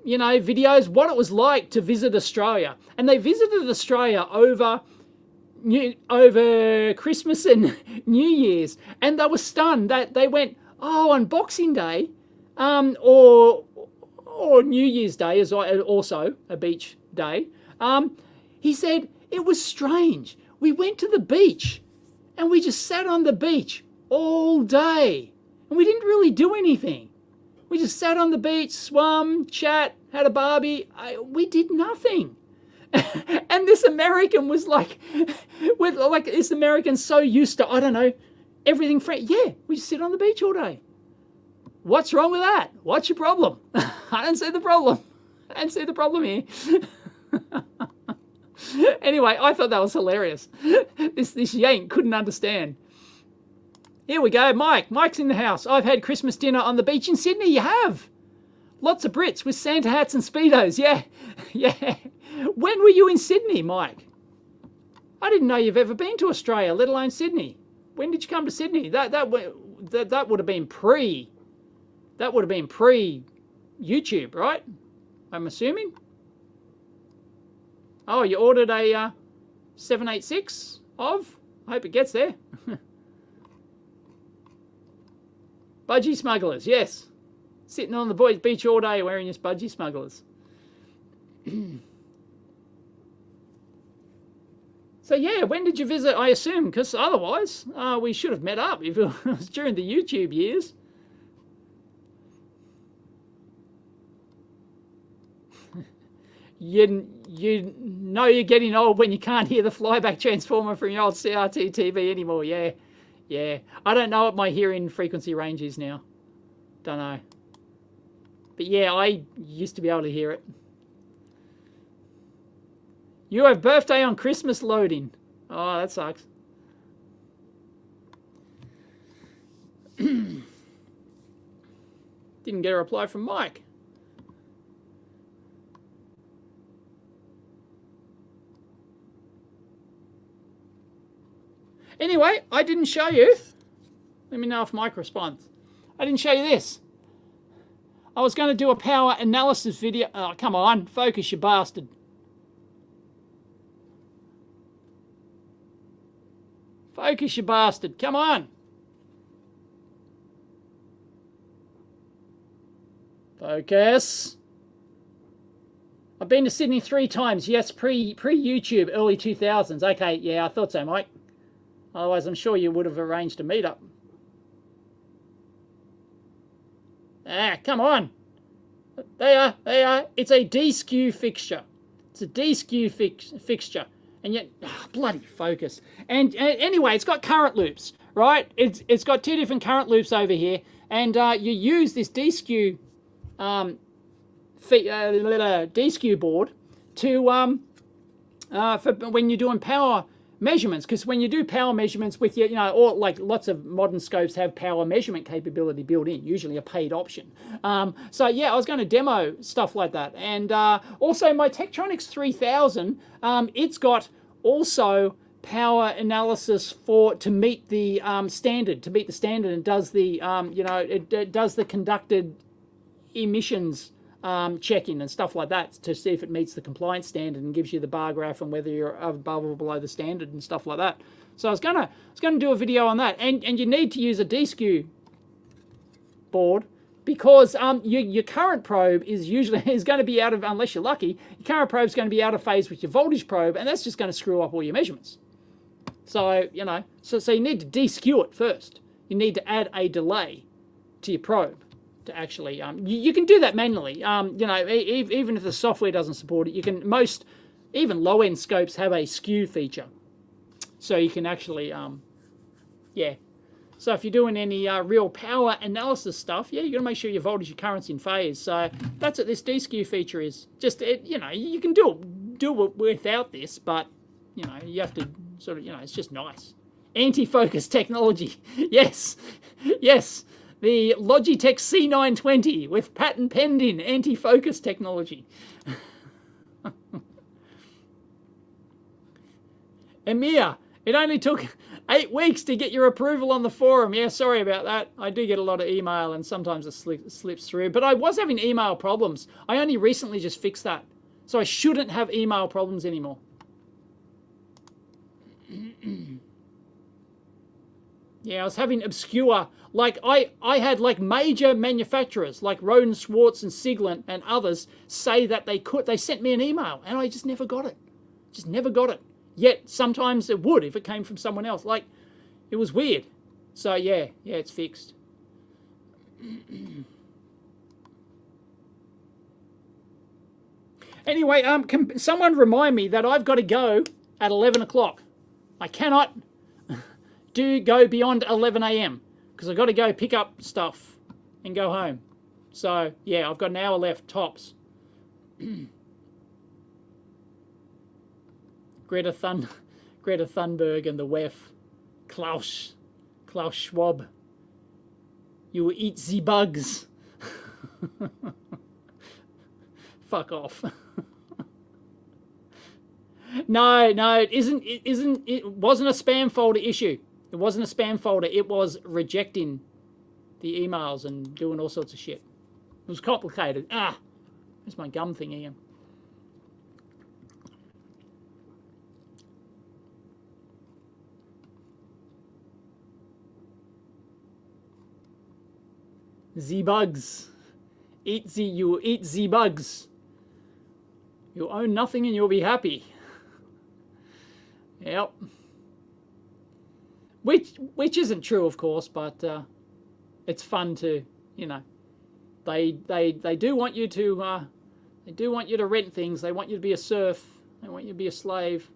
videos, what it was like to visit Australia. And they visited Australia over Christmas and New Year's, and they were stunned that they went, oh, on Boxing Day, or New Year's Day is also a beach day. He said it was strange. We went to the beach and we just sat on the beach all day and we didn't really do anything. We just sat on the beach, swum, chat, had a Barbie. We did nothing. And this American was this American's so used to, I don't know, everything free. Yeah, we just sit on the beach all day. What's wrong with that? What's your problem? I don't see the problem. I don't see the problem here. Anyway, I thought that was hilarious. This yank couldn't understand. Here we go, Mike. Mike's in the house. I've had Christmas dinner on the beach in Sydney. You have? Lots of Brits with Santa hats and Speedos. Yeah. When were you in Sydney, Mike? I didn't know you've ever been to Australia, let alone Sydney. When did you come to Sydney? That would have been pre YouTube, right? I'm assuming. Oh, you ordered a 786 of? I hope it gets there. Budgie smugglers, yes. Sitting on the beach all day wearing your budgie smugglers. So yeah, when did you visit? I assume, because otherwise we should have met up if it was during the YouTube years. You know you're getting old when you can't hear the flyback transformer from your old CRT TV anymore. Yeah. I don't know what my hearing frequency range is now. Don't know. But yeah, I used to be able to hear it. You have birthday on Christmas loading. Oh, that sucks. Didn't get a reply from Mike. Anyway, I didn't show you. Let me know if Mike responds. I didn't show you this. I was going to do a power analysis video. Oh, come on. Focus, you bastard. Focus, you bastard. Come on. Focus. I've been to Sydney 3 times. Yes, pre-YouTube, early 2000s. Okay, yeah, I thought so, Mike. Otherwise, I'm sure you would have arranged a meetup. Ah, come on. They are. It's a D-skew fixture. It's a D-skew fixture. And yet, bloody focus. And anyway, it's got current loops, right? It's got two different current loops over here. And you use this D-skew D-skew board to for when you're doing power measurements, because when you do power measurements with your, or like lots of modern scopes have power measurement capability built in, usually a paid option. So yeah, I was going to demo stuff like that. And also my Tektronix 3000, it's got also power analysis to meet the standard, and does the it does the conducted emissions check-in and stuff like that to see if it meets the compliance standard, and gives you the bar graph and whether you're above or below the standard and stuff like that. So I was gonna do a video on that, and you need to use a D-skew board, because your current probe is going to be out of, unless you're lucky, your current probe is going to be out of phase with your voltage probe, and that's just going to screw up all your measurements. So so you need to de-skew it first. You need to add a delay to your probe to actually, you can do that manually. Even if the software doesn't support it, you can, even low-end scopes have a skew feature. So you can actually, yeah. So if you're doing any real power analysis stuff, yeah, you got to make sure your voltage, your current's in phase. So that's what this D-skew feature is. Just, you can do it without this, but, you have to sort of, it's just nice. Anti-focus technology. Yes, yes. The Logitech C920 with patent pending anti-focus technology. Emir, it only took 8 weeks to get your approval on the forum. Yeah, sorry about that. I do get a lot of email and sometimes it slips through. But I was having email problems. I only recently just fixed that. So I shouldn't have email problems anymore. Yeah, I was having obscure, like I had like major manufacturers like Roden, Schwartz and Siglent and others say that they sent me an email, and I just never got it. Just never got it. Yet sometimes it would if it came from someone else. Like, it was weird. So yeah, it's fixed. Anyway, can someone remind me that I've got to go at 11 o'clock. I cannot go beyond 11 a.m. because I've got to go pick up stuff and go home. So, yeah, I've got an hour left, tops. Greta Thunberg and the WEF. Klaus Schwab. You eat the bugs. Fuck off. No, it isn't. It wasn't a spam folder issue. It wasn't a spam folder. It was rejecting the emails and doing all sorts of shit. It was complicated. There's my gum thing again. The bugs. You eat the bugs. You own nothing and you'll be happy. Yep. Which isn't true, of course, but it's fun to, they do want you to rent things. They want you to be a serf. They want you to be a slave.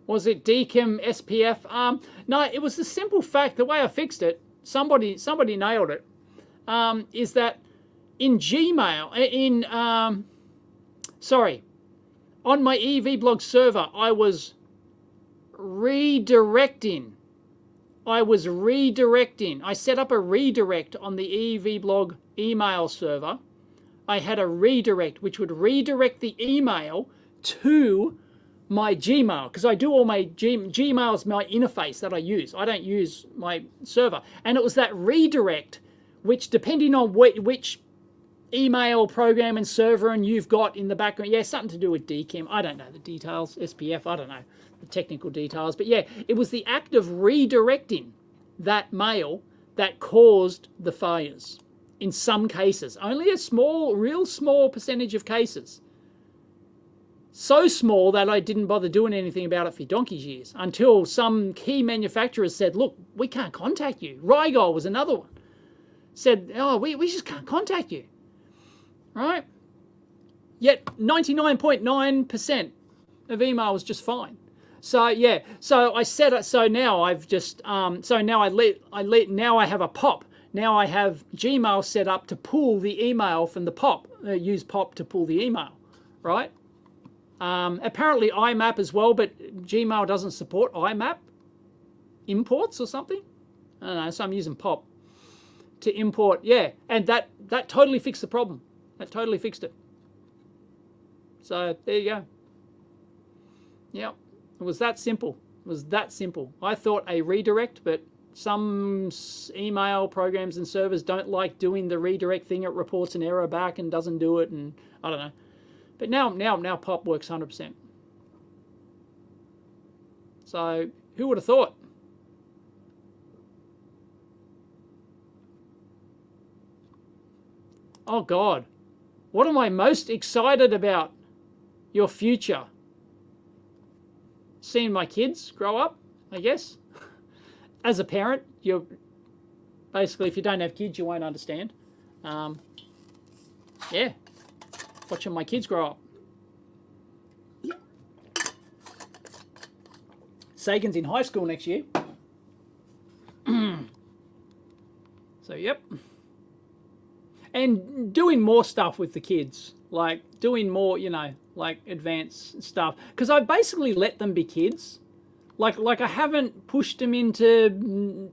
Was it DKIM SPF? No, it was the simple fact, the way I fixed it, somebody nailed it, is that in Gmail, on my EEVblog server, I was redirecting. I set up a redirect on the EEVblog email server. I had a redirect, which would redirect the email to my Gmail, because I do all my Gmail's my interface that I use. I don't use my server. And it was that redirect, which depending on which email program and server and you've got in the background, yeah, something to do with DKIM. I don't know the details, SPF, I don't know the technical details. But yeah, it was the act of redirecting that mail that caused the failures. In some cases, only a real small percentage of cases. So small that I didn't bother doing anything about it for donkey's years until some key manufacturers said, look, we can't contact you. Rigol was another one. Said, oh, we just can't contact you, right? Yet 99.9% of email was just fine. So yeah, so I set it. So now I've just so now now I have a POP. Now I have Gmail set up to pull the email from the POP. Use POP to pull the email, right? Apparently IMAP as well, but Gmail doesn't support IMAP imports or something. I don't know. So I'm using POP to import. Yeah, and that totally fixed the problem. That totally fixed it. So there you go. Yeah, it was that simple. It was that simple. I thought a redirect, but some email programs and servers don't like doing the redirect thing. It reports an error back and doesn't do it, and I don't know. But now POP works 100%. So who would have thought? Oh God, what am I most excited about? Your future. Seeing my kids grow up, I guess. As a parent, you're basically, if you don't have kids, you won't understand. Yeah, watching my kids grow up. Sagan's in high school next year. So, yep. And doing more stuff with the kids. Like, doing more, you know, like advanced stuff. Because I basically let them be kids. Like I haven't pushed them into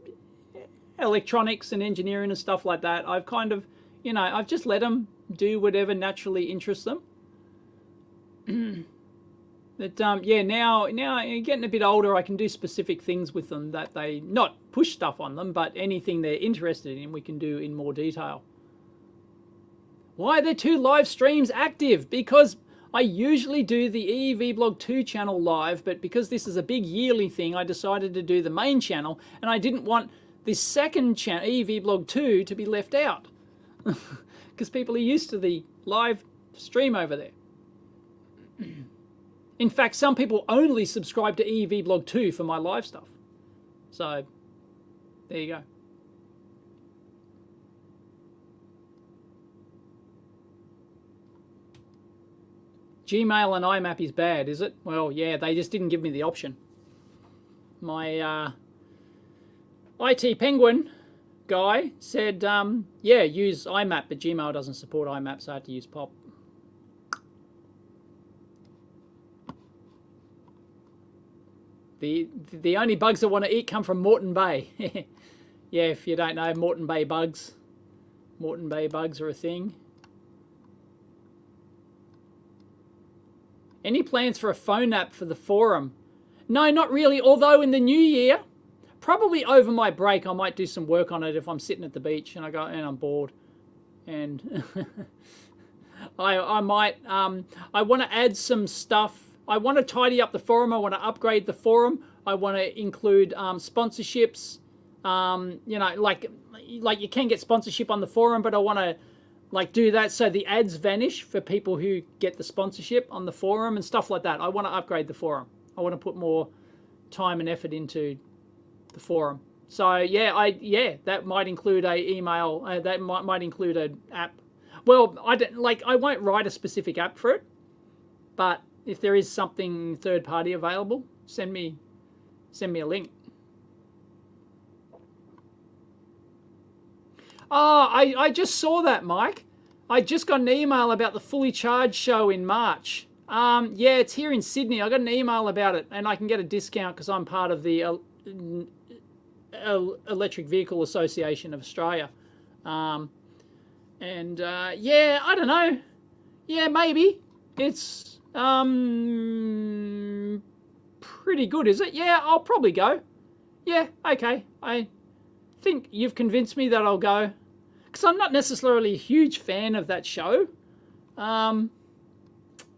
electronics and engineering and stuff like that. I've kind of, you know, I've just let them do whatever naturally interests them. But yeah, now getting a bit older, I can do specific things with them that they, not push stuff on them, but anything they're interested in, we can do in more detail. Why are there 2 live streams active? Because I usually do the EEVblog 2 channel live, but because this is a big yearly thing, I decided to do the main channel, and I didn't want this second channel, EEVblog 2, to be left out. Because people are used to the live stream over there. In fact, some people only subscribe to EEVblog 2 for my live stuff. So, there you go. Gmail and IMAP is bad, is it? Well, yeah, they just didn't give me the option. My IT Penguin guy said, yeah, use IMAP, but Gmail doesn't support IMAP, so I had to use POP. The only bugs I want to eat come from Moreton Bay. Yeah, if you don't know, Moreton Bay bugs. Moreton Bay bugs are a thing. Any plans for a phone app for the forum? No, not really, although in the new year, probably over my break, I might do some work on it if I'm sitting at the beach and I'm bored. And I might, I want to add some stuff. I want to tidy up the forum. I want to upgrade the forum. I want to include sponsorships. You know, like you can get sponsorship on the forum, but I want to do that so the ads vanish for people who get the sponsorship on the forum and stuff like that. I want to upgrade the forum. I want to put more time and effort into the forum. So yeah, that might include a email. That might include an app. Well, I won't write a specific app for it, but if there is something third party available, send me a link. Oh, I just saw that, Mike. I just got an email about the Fully Charged show in March. Yeah, it's here in Sydney. I got an email about it, and I can get a discount because I'm part of the Electric Vehicle Association of Australia. Yeah, I don't know. Yeah, maybe. It's pretty good, is it? Yeah, I'll probably go. Yeah, okay. I think you've convinced me that I'll go, because I'm not necessarily a huge fan of that show.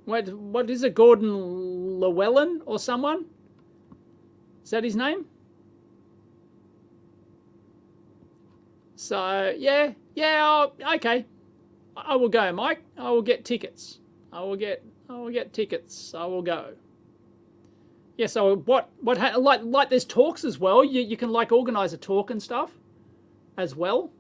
What is it, Gordon Llewellyn or someone? Is that his name? So yeah, okay. I will go, Mike. I will get tickets. I I will get tickets. I will go. Yeah, so like there's talks as well. You can like organize a talk and stuff as well.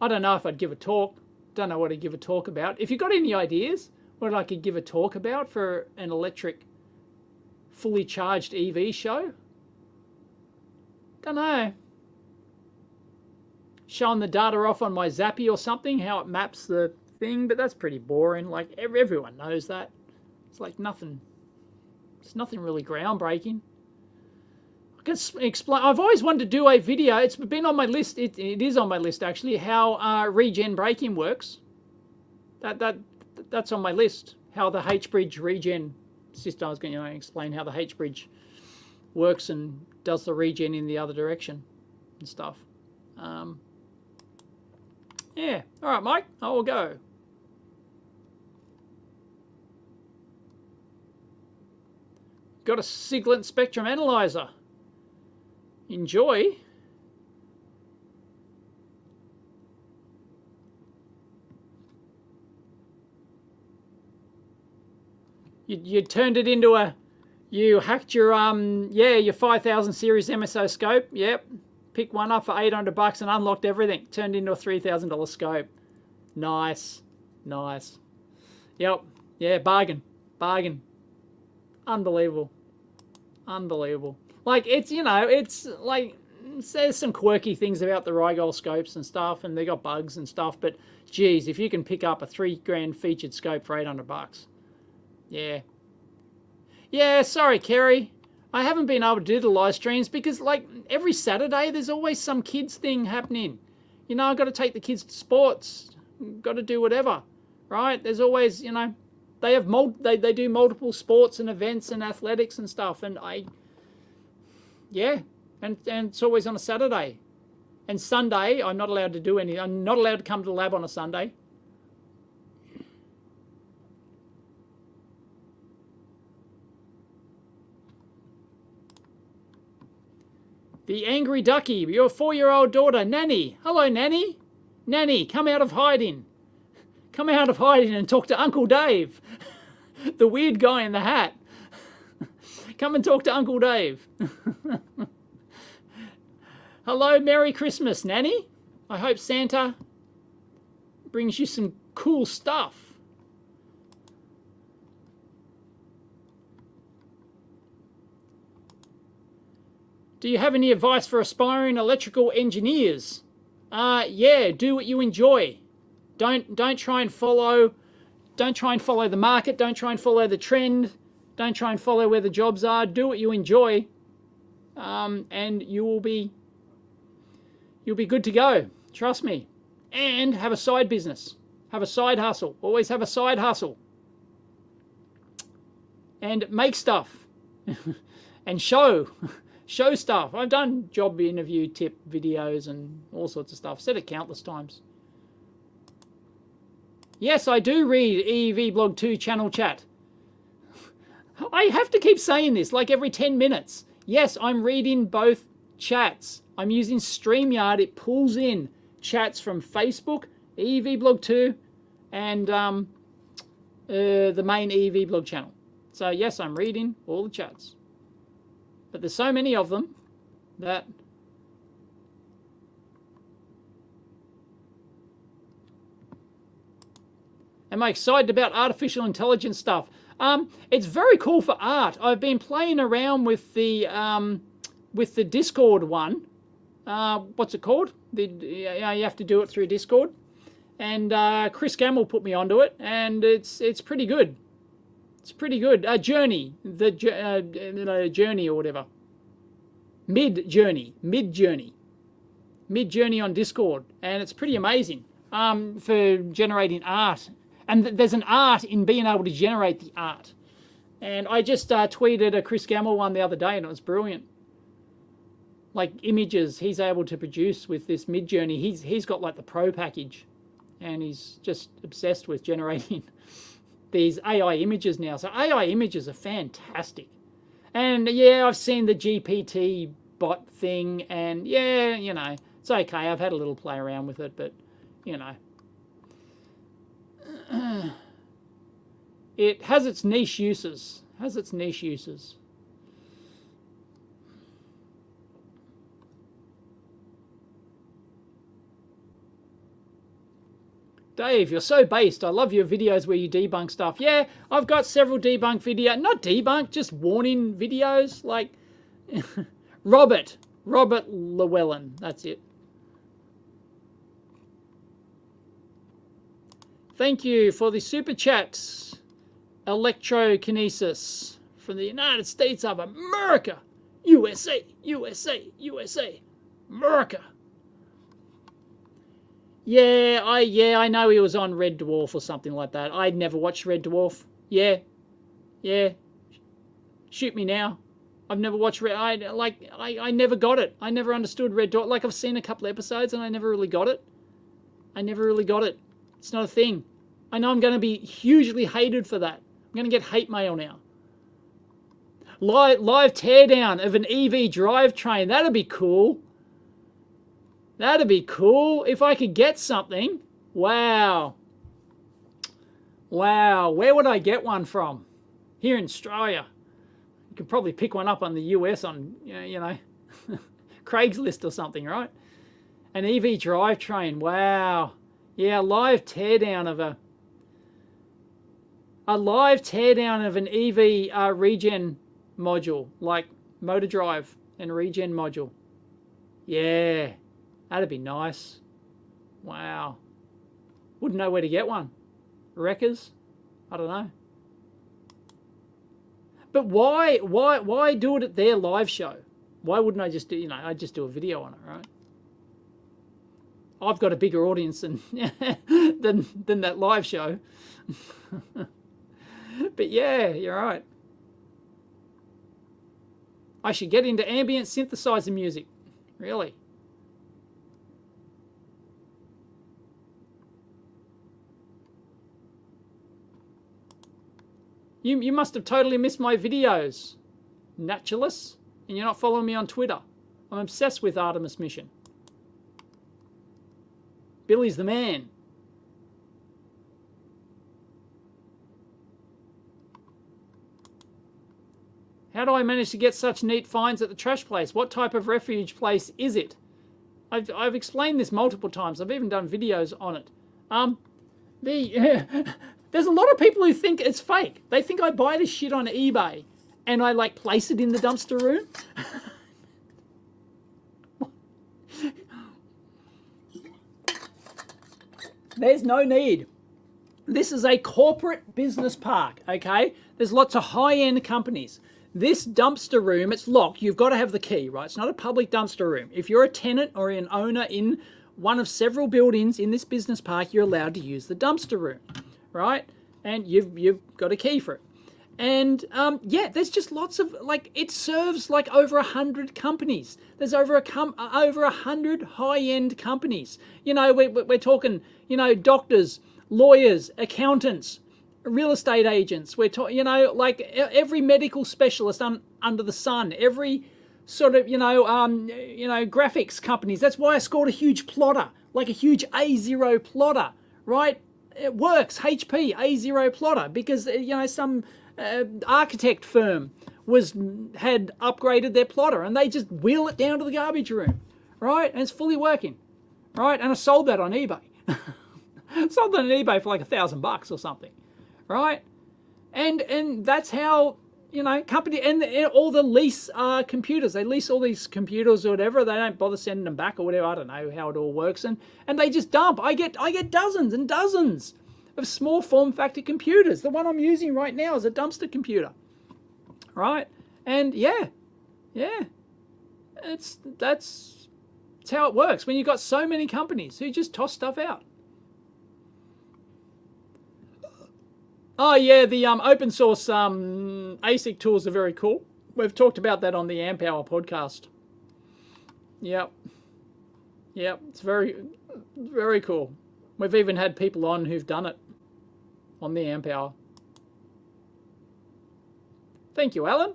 I don't know if I'd give a talk. Don't know what I'd give a talk about. If you got any ideas what I could give a talk about for an electric, fully charged EV show, don't know. Showing the data off on my Zappy or something, how it maps the thing, but that's pretty boring. Like everyone knows that. It's like nothing. It's nothing really groundbreaking. I can explain. I've always wanted to do a video. It's been on my list. It is on my list actually. How regen braking works. That's on my list. How the H-bridge regen system. I was going to explain how the H-bridge works and does the regen in the other direction and stuff. Yeah. All right, Mike. I will go. Got a Siglent spectrum analyzer. Enjoy. You turned it into a, you hacked your your 5000 series MSO scope. Yep. Picked one up for $800 and unlocked everything. Turned into a $3,000 scope. Nice. Nice. Yep. Yeah, bargain. Bargain. Unbelievable. Unbelievable. Like, it's, it's like, there's some quirky things about the Rigol scopes and stuff, and they got bugs and stuff, but geez, if you can pick up a $3,000 featured scope for $800. Yeah. Yeah, sorry, Kerry. I haven't been able to do the live streams because, like, every Saturday there's always some kids thing happening. I've got to take the kids to sports. Got to do whatever, right? There's always, they have they do multiple sports and events and athletics and stuff, and and it's always on a Saturday. And Sunday, I'm not allowed to do anything. I'm not allowed to come to the lab on a Sunday. The Angry Ducky, your 4-year-old daughter, Nanny. Hello, Nanny. Nanny, come out of hiding. Come out of hiding and talk to Uncle Dave. The weird guy in the hat. Come and talk to Uncle Dave. Hello, Merry Christmas, Nanny. I hope Santa brings you some cool stuff. Do you have any advice for aspiring electrical engineers? Yeah, do what you enjoy. Don't try and follow the market, don't try and follow the trend, don't try and follow where the jobs are. Do what you enjoy. And you'll be good to go. Trust me. And have a side business. Have a side hustle. Always have a side hustle. And make stuff. And show stuff. I've done job interview tip videos and all sorts of stuff. Said it countless times. Yes, I do read EEVblog 2 channel chat. I have to keep saying this like every 10 minutes. Yes, I'm reading both chats. I'm using StreamYard. It pulls in chats from Facebook, EEVblog 2, and the main EEVblog channel. So yes, I'm reading all the chats. But there's so many of them that am I excited about artificial intelligence stuff? It's very cool for art. I've been playing around with the Discord one. What's it called? You have to do it through Discord. And Chris Gamble put me onto it, and it's pretty good. It's pretty good. Journey, Journey or whatever. Mid Journey on Discord, and it's pretty amazing for generating art. And there's an art in being able to generate the art. And I just tweeted a Chris Gamble one the other day, and it was brilliant. Like images he's able to produce with this Mid Journey. He's got like the pro package, and he's just obsessed with generating these AI images now. So AI images are fantastic. And yeah, I've seen the GPT bot thing, and yeah, it's okay. I've had a little play around with it, but it has its niche uses. Has its niche uses. Dave, you're so based. I love your videos where you debunk stuff. Yeah, I've got several debunk videos. Not debunk, just warning videos. Like Robert Llewellyn. That's it. Thank you for the super chats. Electrokinesis from the United States of America. USA, USA, USA, America. Yeah, I know he was on Red Dwarf or something like that. I'd never watched Red Dwarf. Yeah. Shoot me now. I've never watched Red. I never got it. I never understood Red Dwarf. Like I've seen a couple episodes and I never really got it. It's not a thing. I know I'm going to be hugely hated for that. I'm going to get hate mail now. Live teardown of an EV drivetrain. That'd be cool. That'd be cool if I could get something. Wow. Wow. Where would I get one from? Here in Australia. You could probably pick one up on the US on, you know, Craigslist or something, right? An EV drivetrain. Wow. Yeah, live teardown of an EV regen module, like motor drive and regen module. Yeah. That'd be nice. Wow. Wouldn't know where to get one. Wreckers? I don't know. But why do it at their live show? Why wouldn't I just do, I'd just do a video on it, right? I've got a bigger audience than than that live show. But yeah, you're right. I should get into ambient synthesizer music. Really? You must have totally missed my videos, naturalists, and you're not following me on Twitter. I'm obsessed with Artemis mission. Billy's the man. How do I manage to get such neat finds at the trash place? What type of refuge place is it? I've explained this multiple times. I've even done videos on it. There's a lot of people who think it's fake. They think I buy this shit on eBay and I like place it in the dumpster room. There's no need. This is a corporate business park, okay? There's lots of high-end companies. This dumpster room, it's locked. You've got to have the key, right? It's not a public dumpster room. If you're a tenant or an owner in one of several buildings in this business park, you're allowed to use the dumpster room, right? And you've got a key for it. And yeah, there's just lots of, like, it serves like over 100 companies. There's over 100 high-end companies. You know, we're talking, doctors, lawyers, accountants, real estate agents. We're talking, like every medical specialist under the sun, every sort of, graphics companies. That's why I scored a huge plotter, like a huge A0 plotter, right? It works, HP A0 plotter, because, some architect firm had upgraded their plotter and they just wheel it down to the garbage room, right? And it's fully working, right? And I sold that on eBay. Sold that on eBay for like $1,000 or something, right? And that's how, company, and all the lease computers, they lease all these computers or whatever. They don't bother sending them back or whatever. I don't know how it all works, and they just dump. I get dozens and dozens of small form factor computers. The one I'm using right now is a dumpster computer, right? And yeah, that's how it works when you've got so many companies who just toss stuff out. Oh yeah, the open source ASIC tools are very cool. We've talked about that on the Amp Hour podcast. Yep, it's very, very cool. We've even had people on who've done it on the Amp Hour. Thank you, Alan.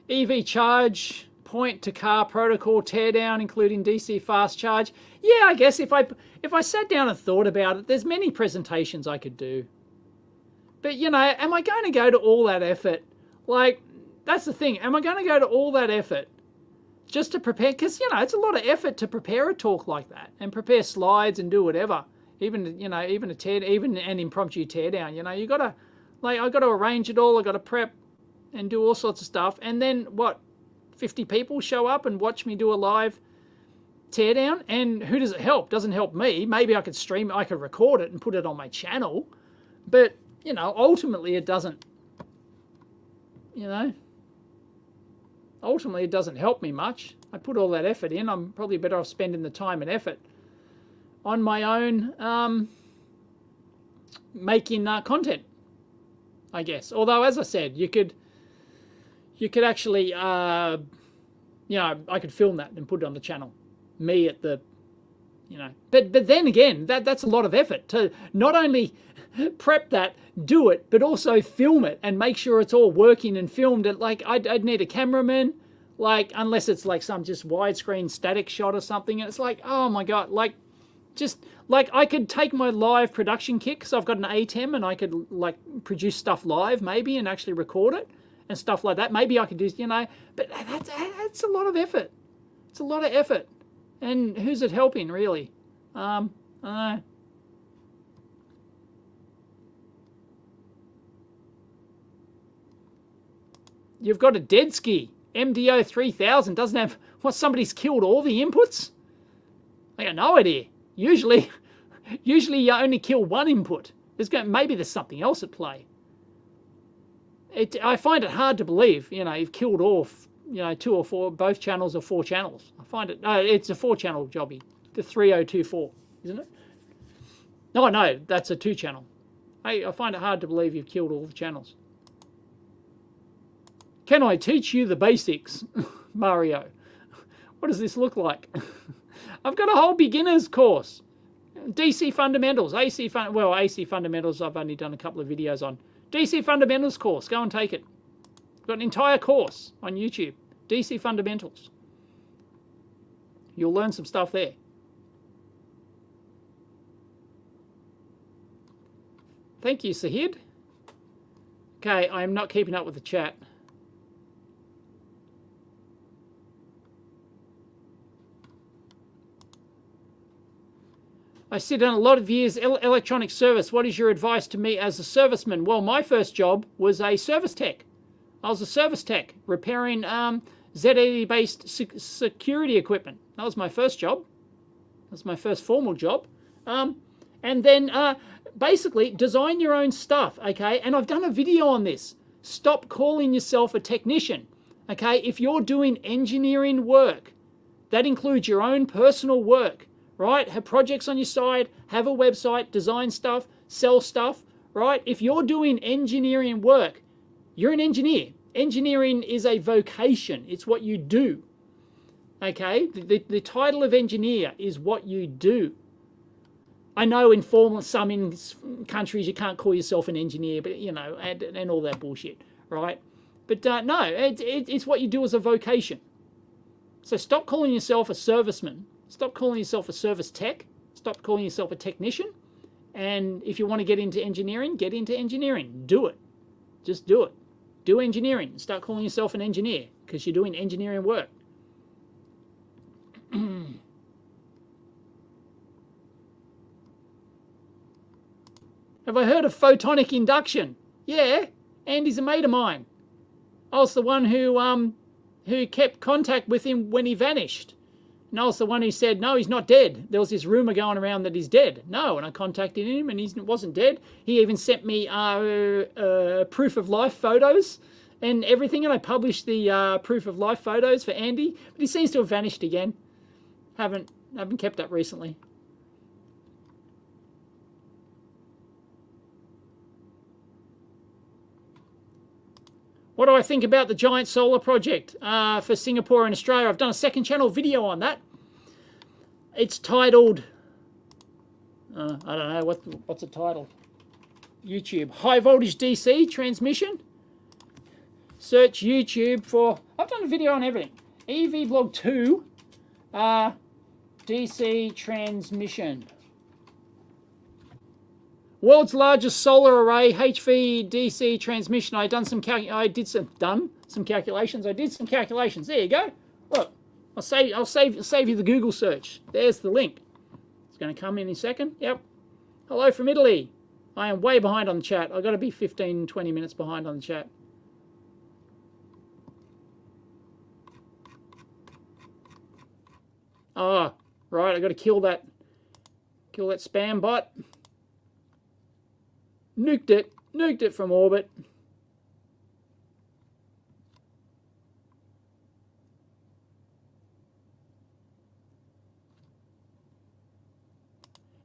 EV charge point to car protocol teardown, including DC fast charge. Yeah, I guess if I sat down and thought about it, there's many presentations I could do. But, you know, am I going to go to all that effort? Like, that's the thing. Am I going to go to all that effort just to prepare? Because, you know, it's a lot of effort to prepare a talk like that and prepare slides and do whatever. Even, you know, even an impromptu teardown, you know, you got to, like, I got to arrange it all. I got to prep and do all sorts of stuff. And then what, 50 people show up and watch me do a live teardown? And who does it help? Doesn't help me. Maybe I could stream, I could record it and put it on my channel. But, you know, ultimately it doesn't, you know, ultimately it doesn't help me much. I put all that effort in. I'm probably better off spending the time and effort on my own making content, I guess. Although, as I said, you could actually, you know, I could film that and put it on the channel. Me at the, you know, but then again, that's a lot of effort to not only prep that, do it, but also film it and make sure it's all working and filmed. It like I'd need a cameraman, like, unless it's like some just widescreen static shot or something. And it's like, oh my god, like, just like I could take my live production kit, because I've got an ATEM and I could like produce stuff live maybe and actually record it and stuff like that. Maybe I could do, you know, but that's a lot of effort. It's a lot of effort. And who's it helping, really? I don't know. You've got a dead ski. MDO 3000 doesn't have, what, somebody's killed all the inputs? I got no idea. Usually you only kill one input. Maybe there's something else at play. I find it hard to believe, you know, you've killed off, you know, 2 or 4, both channels or 4 channels. I find it, no, it's a 4-channel jobby, the 3024, isn't it? No, that's a 2-channel. I find it hard to believe you've killed all the channels. Can I teach you the basics, Mario? What does this look like? I've got a whole beginner's course. DC fundamentals, AC fundamentals I've only done a couple of videos on. DC fundamentals course, go and take it. I've got an entire course on YouTube, DC fundamentals. You'll learn some stuff there. Thank you, Sahid. Okay, I am not keeping up with the chat. I sit on a lot of years electronic service. What is your advice to me as a serviceman? Well, my first job was a service tech. I was a service tech repairing Z80-based security equipment. That was my first job. That was my first formal job. And then basically design your own stuff, okay? And I've done a video on this. Stop calling yourself a technician, okay? If you're doing engineering work, that includes your own personal work, right? Have projects on your side, have a website, design stuff, sell stuff, right? If you're doing engineering work, you're an engineer. Engineering is a vocation. It's what you do, okay? The title of engineer is what you do. I know in some countries you can't call yourself an engineer, but you know, and all that bullshit, right? But no, it's what you do as a vocation. So stop calling yourself a serviceman. Stop calling yourself a service tech. Stop calling yourself a technician. And if you want to get into engineering, get into engineering. Do it. Just do it. Do engineering. Start calling yourself an engineer because you're doing engineering work. Have I heard of photonic induction? Yeah, Andy's a mate of mine. I was the one who kept contact with him when he vanished. And I was the one who said, no, he's not dead. There was this rumor going around that he's dead. No, and I contacted him and he wasn't dead. He even sent me proof of life photos and everything. And I published the proof of life photos for Andy. But he seems to have vanished again. Haven't kept up recently. What do I think about the giant solar project for Singapore and Australia? I've done a second channel video on that. It's titled, I don't know, what's it titled? YouTube, high voltage DC transmission. Search YouTube for, I've done a video on everything. EEVblog 2 DC transmission. World's largest solar array HVDC transmission. I did some calculations. There you go. Look, I'll save you the Google search. There's the link. It's going to come in a second. Yep. Hello from Italy. I am way behind on the chat. I've got to be 15, 20 minutes behind on the chat. Ah, right. I've got to kill that spam bot. Nuked it from orbit.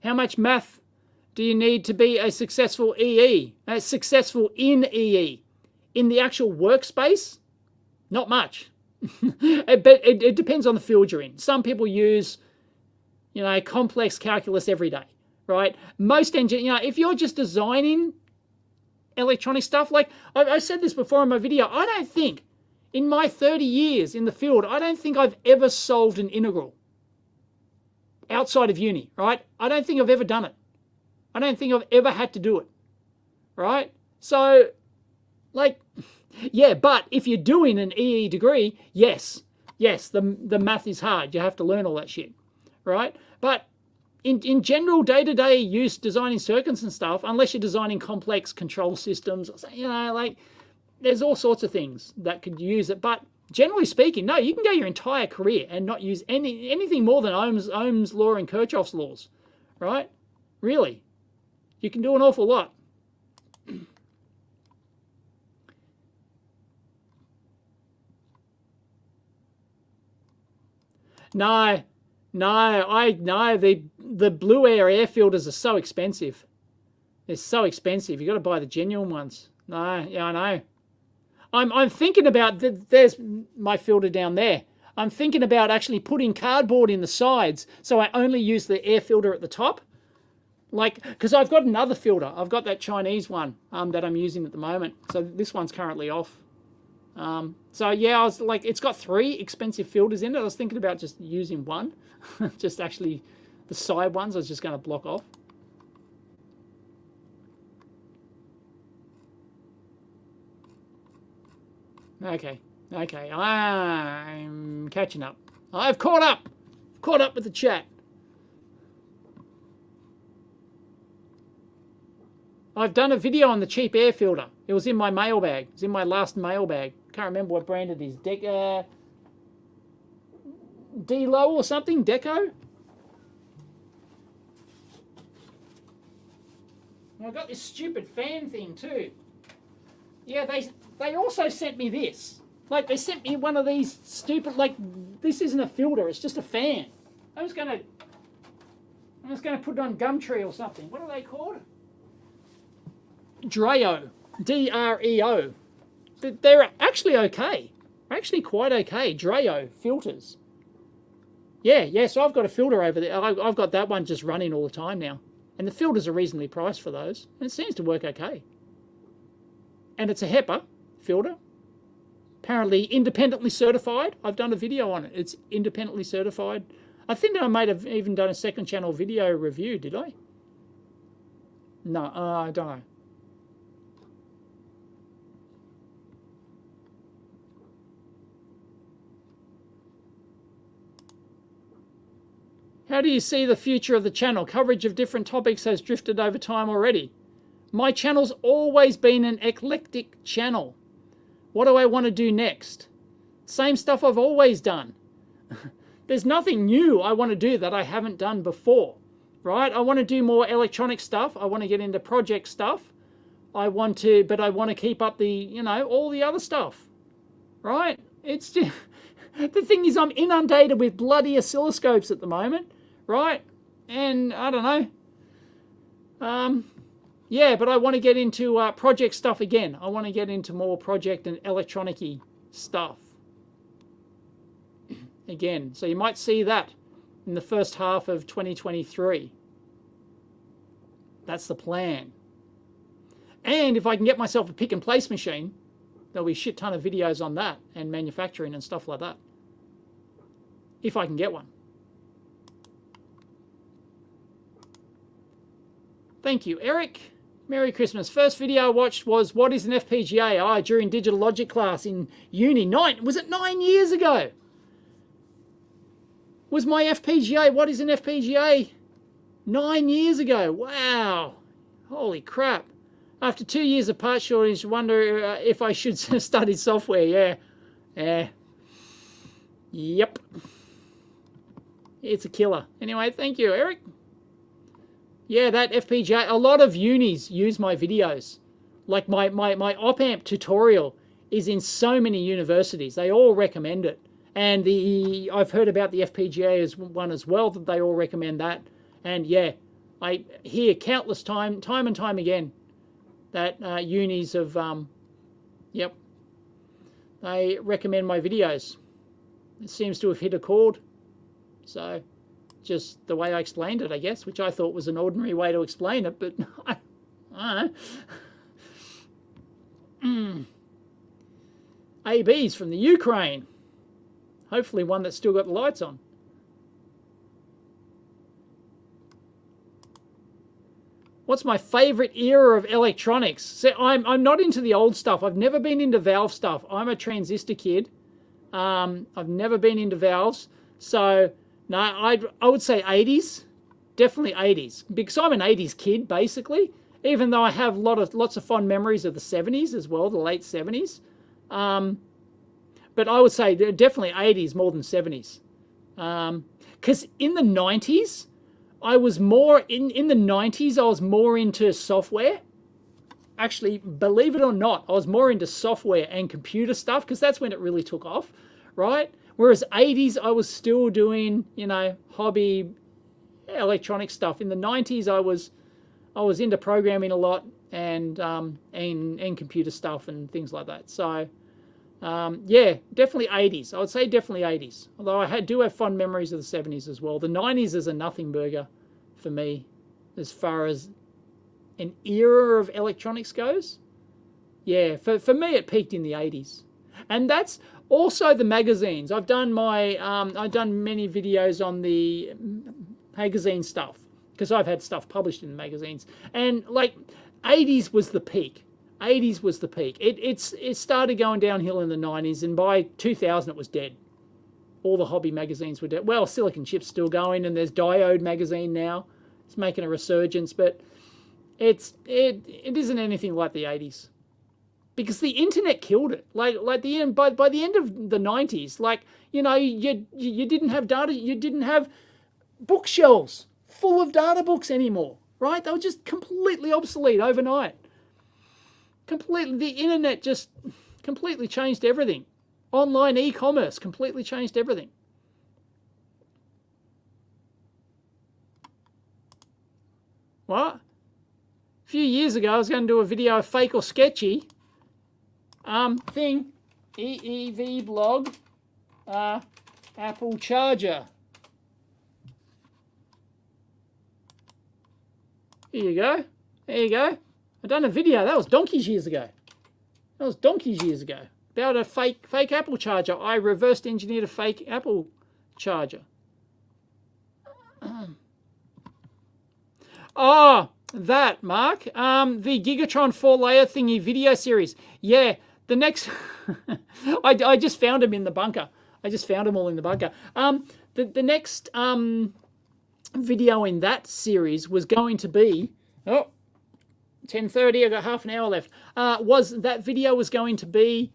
How much math do you need to be a successful EE? Successful in EE? In the actual workspace? Not much. It depends on the field you're in. Some people use, complex calculus every day, right? Most engineers, if you're just designing electronic stuff, like I said this before in my video, I don't think, in my 30 years in the field, I don't think I've ever solved an integral outside of uni, right? I don't think I've ever done it. I don't think I've ever had to do it, right? So, yeah, but if you're doing an EE degree, yes, the math is hard. You have to learn all that shit, right? But in general day-to-day use, designing circuits and stuff, unless you're designing complex control systems, there's all sorts of things that could use it. But generally speaking, no, you can go your entire career and not use anything more than Ohm's law and Kirchhoff's laws, right? Really, you can do an awful lot. No, the blue air filters are so expensive. They're so expensive. You've got to buy the genuine ones. No, yeah, I know. I'm thinking about, there's my filter down there. I'm thinking about actually putting cardboard in the sides so I only use the air filter at the top. Because I've got another filter. I've got that Chinese one that I'm using at the moment. So this one's currently off. So yeah, I was like, it's got 3 expensive filters in it. I was thinking about just using one. Just actually, the side ones I was just going to block off. Okay, I'm catching up. I've caught up with the chat. I've done a video on the cheap air filter. It was in my mailbag. It was in my last mailbag. Can't remember what brand it is. D-Low or something? Deco? And I've got this stupid fan thing too. Yeah, they also sent me this. They sent me one of these stupid, this isn't a filter, it's just a fan. I'm just gonna put it on Gumtree or something. What are they called? Dreo. D-R-E-O. They're actually okay. They're actually quite okay. Dreo filters. Yeah, so I've got a filter over there. I've got that one just running all the time now. And the filters are reasonably priced for those. And it seems to work okay. And it's a HEPA filter. Apparently independently certified. I've done a video on it. It's independently certified. I think I might have even done a second channel video review, did I? No, I don't know. How do you see the future of the channel? Coverage of different topics has drifted over time already. My channel's always been an eclectic channel. What do I want to do next? Same stuff I've always done. There's nothing new I want to do that I haven't done before, right? I want to do more electronic stuff. I want to get into project stuff. But I want to keep up the, all the other stuff, right? It's just, the thing is, I'm inundated with bloody oscilloscopes at the moment, right? And I don't know. Yeah, but I want to get into project stuff again. I want to get into more project and electronic-y stuff again. So you might see that in the first half of 2023. That's the plan. And if I can get myself a pick and place machine, there'll be a shit ton of videos on that and manufacturing and stuff like that. if I can get one. Thank you, Eric. Merry Christmas. First video I watched was What is an FPGA? During digital logic class in uni. Was it 9 years ago? Was my FPGA, what is an FPGA? 9 years ago. Wow. Holy crap. After 2 years of part shortage, wonder if I should study software. Yeah. Yep. It's a killer. Anyway, thank you, Eric. Yeah, that FPGA, a lot of unis use my videos. Like my op-amp tutorial is in so many universities. They all recommend it. And I've heard about the FPGA as one as well, that they all recommend that. And yeah, I hear countless time and time again that unis of, yep, they recommend my videos. It seems to have hit a chord. So just the way I explained it, I guess, which I thought was an ordinary way to explain it, but I don't know. AB's from the Ukraine. Hopefully one that's still got the lights on. What's my favorite era of electronics? So I'm not into the old stuff. I've never been into valve stuff. I'm a transistor kid. I've never been into valves. So no, I would say 80s. Definitely 80s. Because I'm an 80s kid, basically. Even though I have lots of fond memories of the 70s as well, the late 70s. But I would say definitely 80s more than 70s. Because in the 90s, I was more, in the 90s, I was more into software. Actually, believe it or not, I was more into software and computer stuff, because that's when it really took off, right? Whereas 80s, I was still doing, hobby electronic stuff. In the 90s, I was into programming a lot and computer stuff and things like that. So, yeah, definitely 80s. I would say definitely 80s. Although I do have fond memories of the 70s as well. The 90s is a nothing burger for me as far as an era of electronics goes. Yeah, for me, it peaked in the 80s. And that's also the magazines. I've done many videos on the magazine stuff because I've had stuff published in the magazines. And like 80s was the peak. 80s was the peak. It started going downhill in the 90s, and by 2000 it was dead. All the hobby magazines were dead. Well, Silicon Chip's still going, and there's Diode magazine now. It's making a resurgence, but it isn't anything like the 80s. Because the internet killed it. Like the end, by the end of the 90s, you didn't have data, you didn't have bookshelves full of data books anymore, right? They were just completely obsolete overnight. Completely, the internet just completely changed everything. Online e-commerce completely changed everything. What? A few years ago, I was going to do a video of fake or sketchy thing. EEVblog, Apple charger. Here you go. There you go. I done a video. That was donkeys years ago. About a fake Apple charger. I reversed engineered a fake Apple charger. Oh, that, Mark. The Gigatron 4-layer thingy video series. Yeah, the next... I just found them in the bunker. I just found them all in the bunker. The next video in that series was going to be... Oh, 10:30, I got half an hour left. That video was going to be...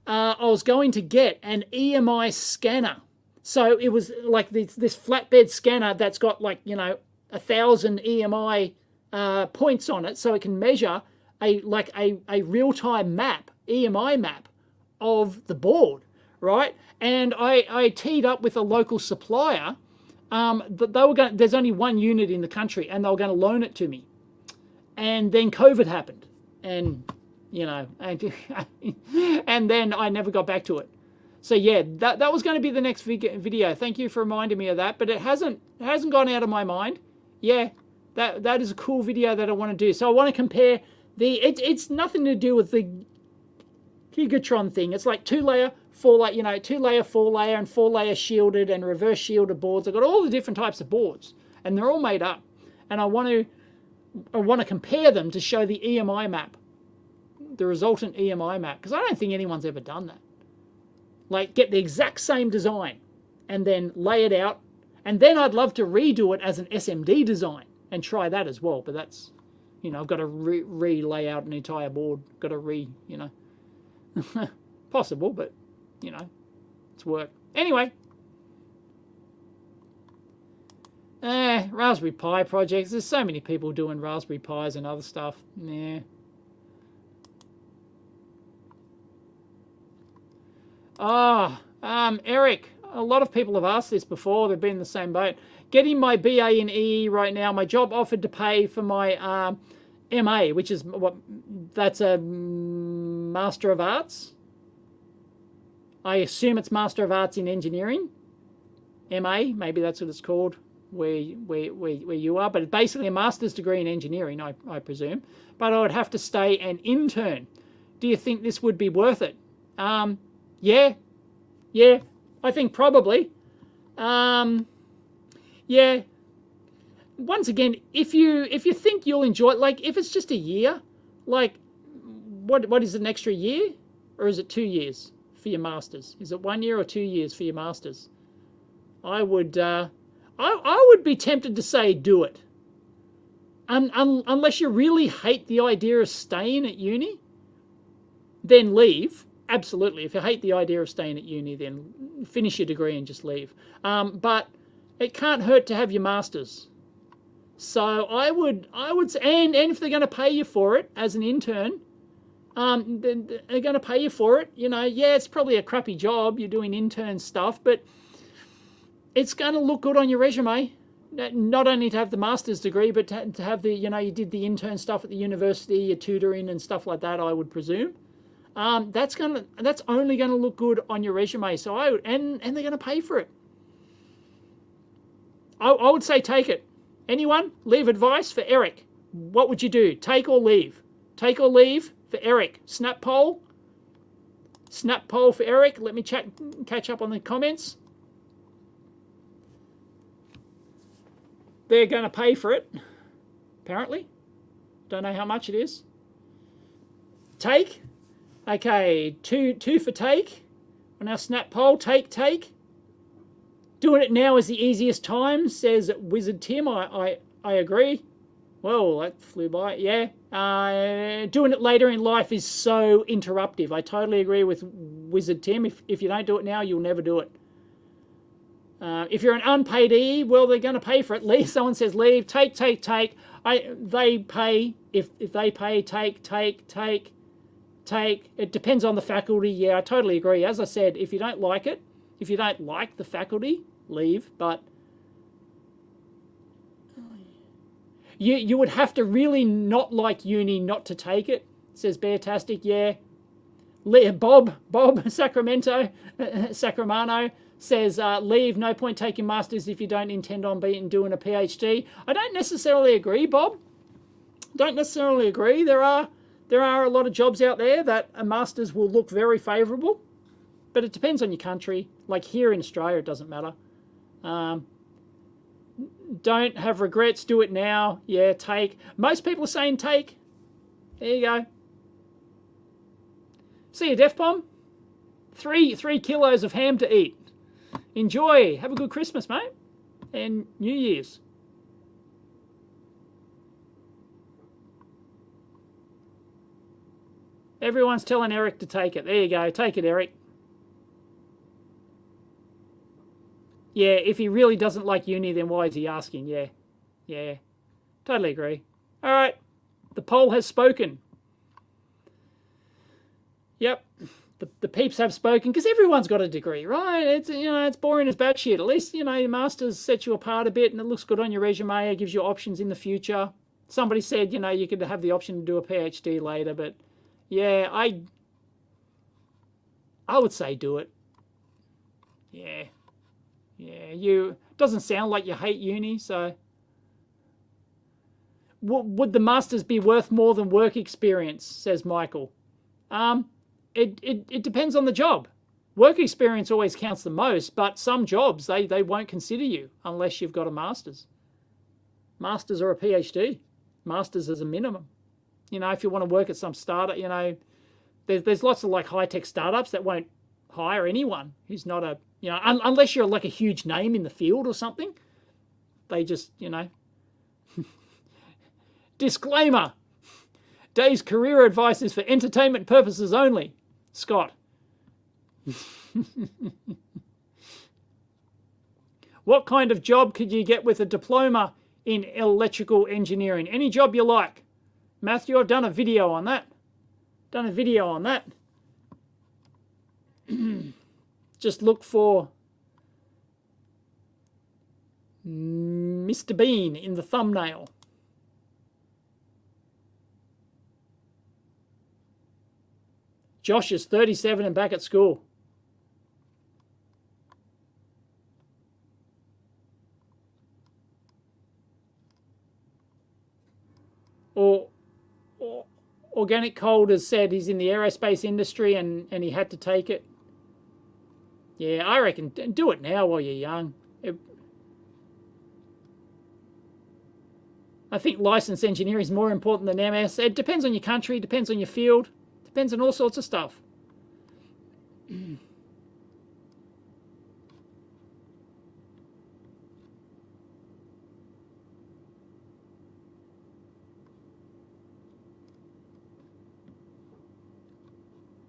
I was going to get an EMI scanner. So it was like this flatbed scanner that's got 1,000 EMI points on it, so it can measure a real-time map, EMI map of the board, right? And I teed up with a local supplier that they were going. There's only one unit in the country, and they were going to loan it to me. And then COVID happened, and and then I never got back to it. So yeah, that was going to be the next video. Thank you for reminding me of that, but it hasn't gone out of my mind. Yeah, that is a cool video that I want to do. So I want to compare it's nothing to do with the Gigatron thing. It's like 2-layer, 4-layer, you know, 2-layer, 4-layer, and 4-layer shielded and reverse shielded boards. I've got all the different types of boards, and they're all made up. And I want to compare them to show the EMI map, the resultant EMI map, because I don't think anyone's ever done that. Like, get the exact same design and then lay it out, and then I'd love to redo it as an SMD design and try that as well. But that's, you know, I've got to re-lay out an entire board, got to you know, possible, but, you know, it's work. Anyway, Raspberry Pi projects. There's so many people doing Raspberry Pis and other stuff. Yeah. Eric, a lot of people have asked this before. They've been in the same boat. Getting my BA in EE right now. My job offered to pay for my MA, which is that's a Master of Arts. I assume it's Master of Arts in Engineering. MA, maybe that's what it's called where you are. But it's basically a master's degree in engineering, I presume. But I would have to stay an intern. Do you think this would be worth it? Yeah, I think probably. Yeah. Once again, if you think you'll enjoy it, like if it's just a year, like what is it, an extra year, or is it 2 years for your masters? Is it 1 year or 2 years for your masters? I would be tempted to say do it, unless you really hate the idea of staying at uni, then leave. Absolutely. If you hate the idea of staying at uni, then finish your degree and just leave. But it can't hurt to have your masters. So I would say, and if they're going to pay you for it as an intern, then they're going to pay you for it. You know, yeah, it's probably a crappy job. You're doing intern stuff, but it's going to look good on your resume. Not only to have the master's degree, but to have the, you know, you did the intern stuff at the university, your tutoring and stuff like that, I would presume. That's only going to look good on your resume. So and they're going to pay for it. I would say take it. Anyone leave advice for Eric? What would you do? Take or leave? Take or leave for Eric? Snap poll. Snap poll for Eric. Let me catch up on the comments. They're going to pay for it, apparently. Don't know how much it is. Take. Okay, two for take. On our snap poll, take. Doing it now is the easiest time, says Wizard Tim. I agree. Well, that flew by. Yeah. Doing it later in life is so interruptive. I totally agree with Wizard Tim. If you don't do it now, you'll never do it. If you're an unpaid EE, well, they're going to pay for it. Leave. Someone says leave. Take. They pay. If they pay, take. It depends on the faculty. Yeah, I totally agree. As I said, if you don't like it, if you don't like the faculty, leave. But you would have to really not like uni not to take it, says Beartastic. Yeah. Bob Sacramento says leave. No point taking masters if you don't intend on doing a PhD. I don't necessarily agree, Bob. Don't necessarily agree. There are a lot of jobs out there that a master's will look very favourable, but it depends on your country. Like here in Australia, it doesn't matter. Don't have regrets. Do it now. Yeah, take. Most people are saying take. There you go. See you, Def Bomb. 3 kilos of ham to eat. Enjoy. Have a good Christmas, mate, and New Year's. Everyone's telling Eric to take it. There you go. Take it, Eric. Yeah, if he really doesn't like uni, then why is he asking? Yeah. Totally agree. All right. The poll has spoken. Yep. The peeps have spoken, because everyone's got a degree, right? It's, you know, it's boring as batshit. At least, you know, your master's sets you apart a bit and it looks good on your resume. It gives you options in the future. Somebody said, you know, you could have the option to do a PhD later, but yeah, I would say do it. Yeah. Doesn't sound like you hate uni, so would the masters be worth more than work experience, says Michael. It depends on the job. Work experience always counts the most, but some jobs, they won't consider you unless you've got a master's. Master's or a PhD. Master's as a minimum. You know, if you want to work at some startup, you know, there's lots of like high-tech startups that won't hire anyone who's not a, you know, unless you're like a huge name in the field or something. They just, you know. Disclaimer. Dave's career advice is for entertainment purposes only. Scott. What kind of job could you get with a diploma in electrical engineering? Any job you like. Matthew, I've done a video on that. Just look for Mr. Bean in the thumbnail. Josh is 37 and back at school. Or Organic Cold has said he's in the aerospace industry and he had to take it. Yeah, I reckon do it now while you're young. I think licensed engineering is more important than MS. It depends on your country, depends on your field, depends on all sorts of stuff.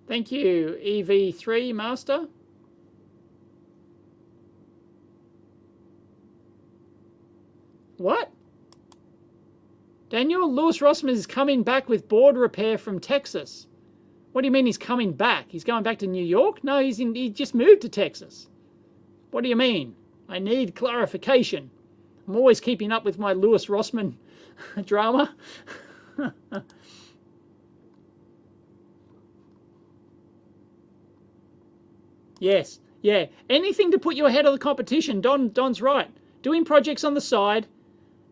Thank you, EV3 Master. What? Daniel, Lewis Rossman is coming back with board repair from Texas. What do you mean he's coming back? He's going back to New York? No, he just moved to Texas. What do you mean? I need clarification. I'm always keeping up with my Lewis Rossman drama. Yes, yeah. Anything to put you ahead of the competition. Don's right. Doing projects on the side,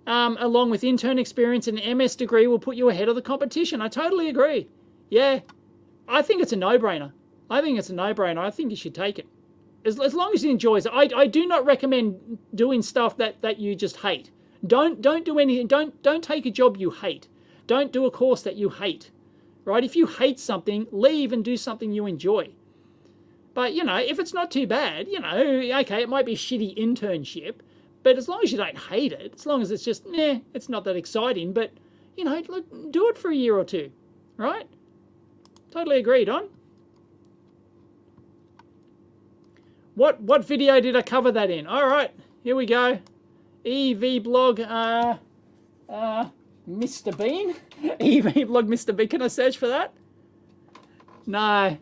along with intern experience and an MS degree will put you ahead of the competition. I totally agree. Yeah, I think it's a no-brainer. I think you should take it. As long as you enjoy it. I do not recommend doing stuff that you just hate. Don't do anything. Don't take a job you hate. Don't do a course that you hate. Right? If you hate something, leave and do something you enjoy. But, you know, if it's not too bad, you know, okay, it might be a shitty internship, but as long as you don't hate it, as long as it's just, it's not that exciting, but, you know, look, do it for a year or two, right? Totally agreed on. What video did I cover that in? All right, here we go. EEVblog, Mr. Bean? EEVblog Mr. Bean, can I search for that? No.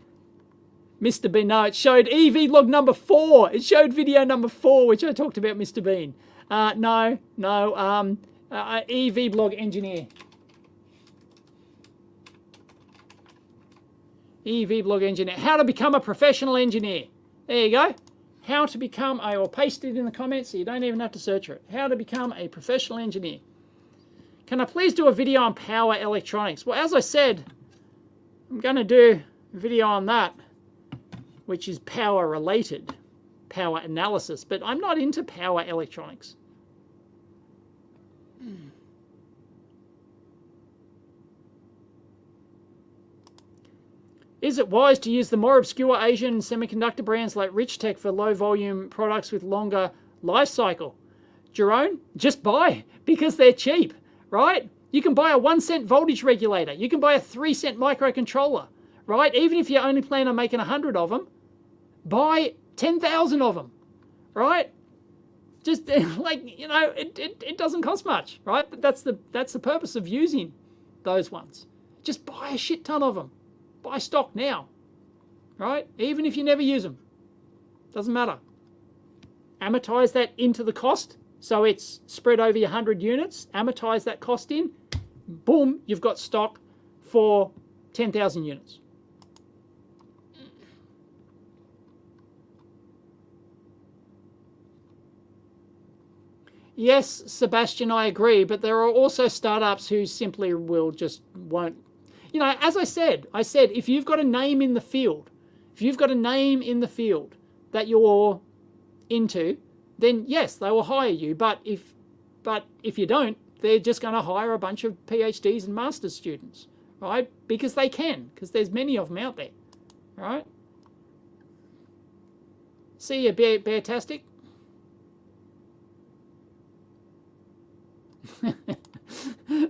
Mr. Bean, no, it showed EEVblog number 4. It showed video number 4, which I talked about Mr. Bean. No, EEVblog engineer. EEVblog engineer. How to become a professional engineer. There you go. How to become, I will paste it in the comments so you don't even have to search for it. How to become a professional engineer. Can I please do a video on power electronics? Well, as I said, I'm going to do a video on that, which is power related, power analysis, but I'm not into power electronics. Is it wise to use the more obscure Asian semiconductor brands like Richtech for low volume products with longer life cycle? Jerome, just buy because they're cheap, right? You can buy a 1-cent voltage regulator. You can buy a 3-cent microcontroller, right? Even if you only plan on making 100 of them, buy 10,000 of them, right? Just like, you know, it doesn't cost much, right? But that's the purpose of using those ones. Just buy a shit ton of them. Buy stock now, right? Even if you never use them, doesn't matter. Amortize that into the cost, so it's spread over your 100 units. Amortize that cost in. Boom, you've got stock for 10,000 units. Yes, Sebastian, I agree, but there are also startups who simply won't. You know, as I said, if you've got a name in the field, If you've got a name in the field that you're into, then yes, they will hire you. But if you don't, they're just going to hire a bunch of PhDs and master's students, right? Because they can, because there's many of them out there, right? See you, Beartastic.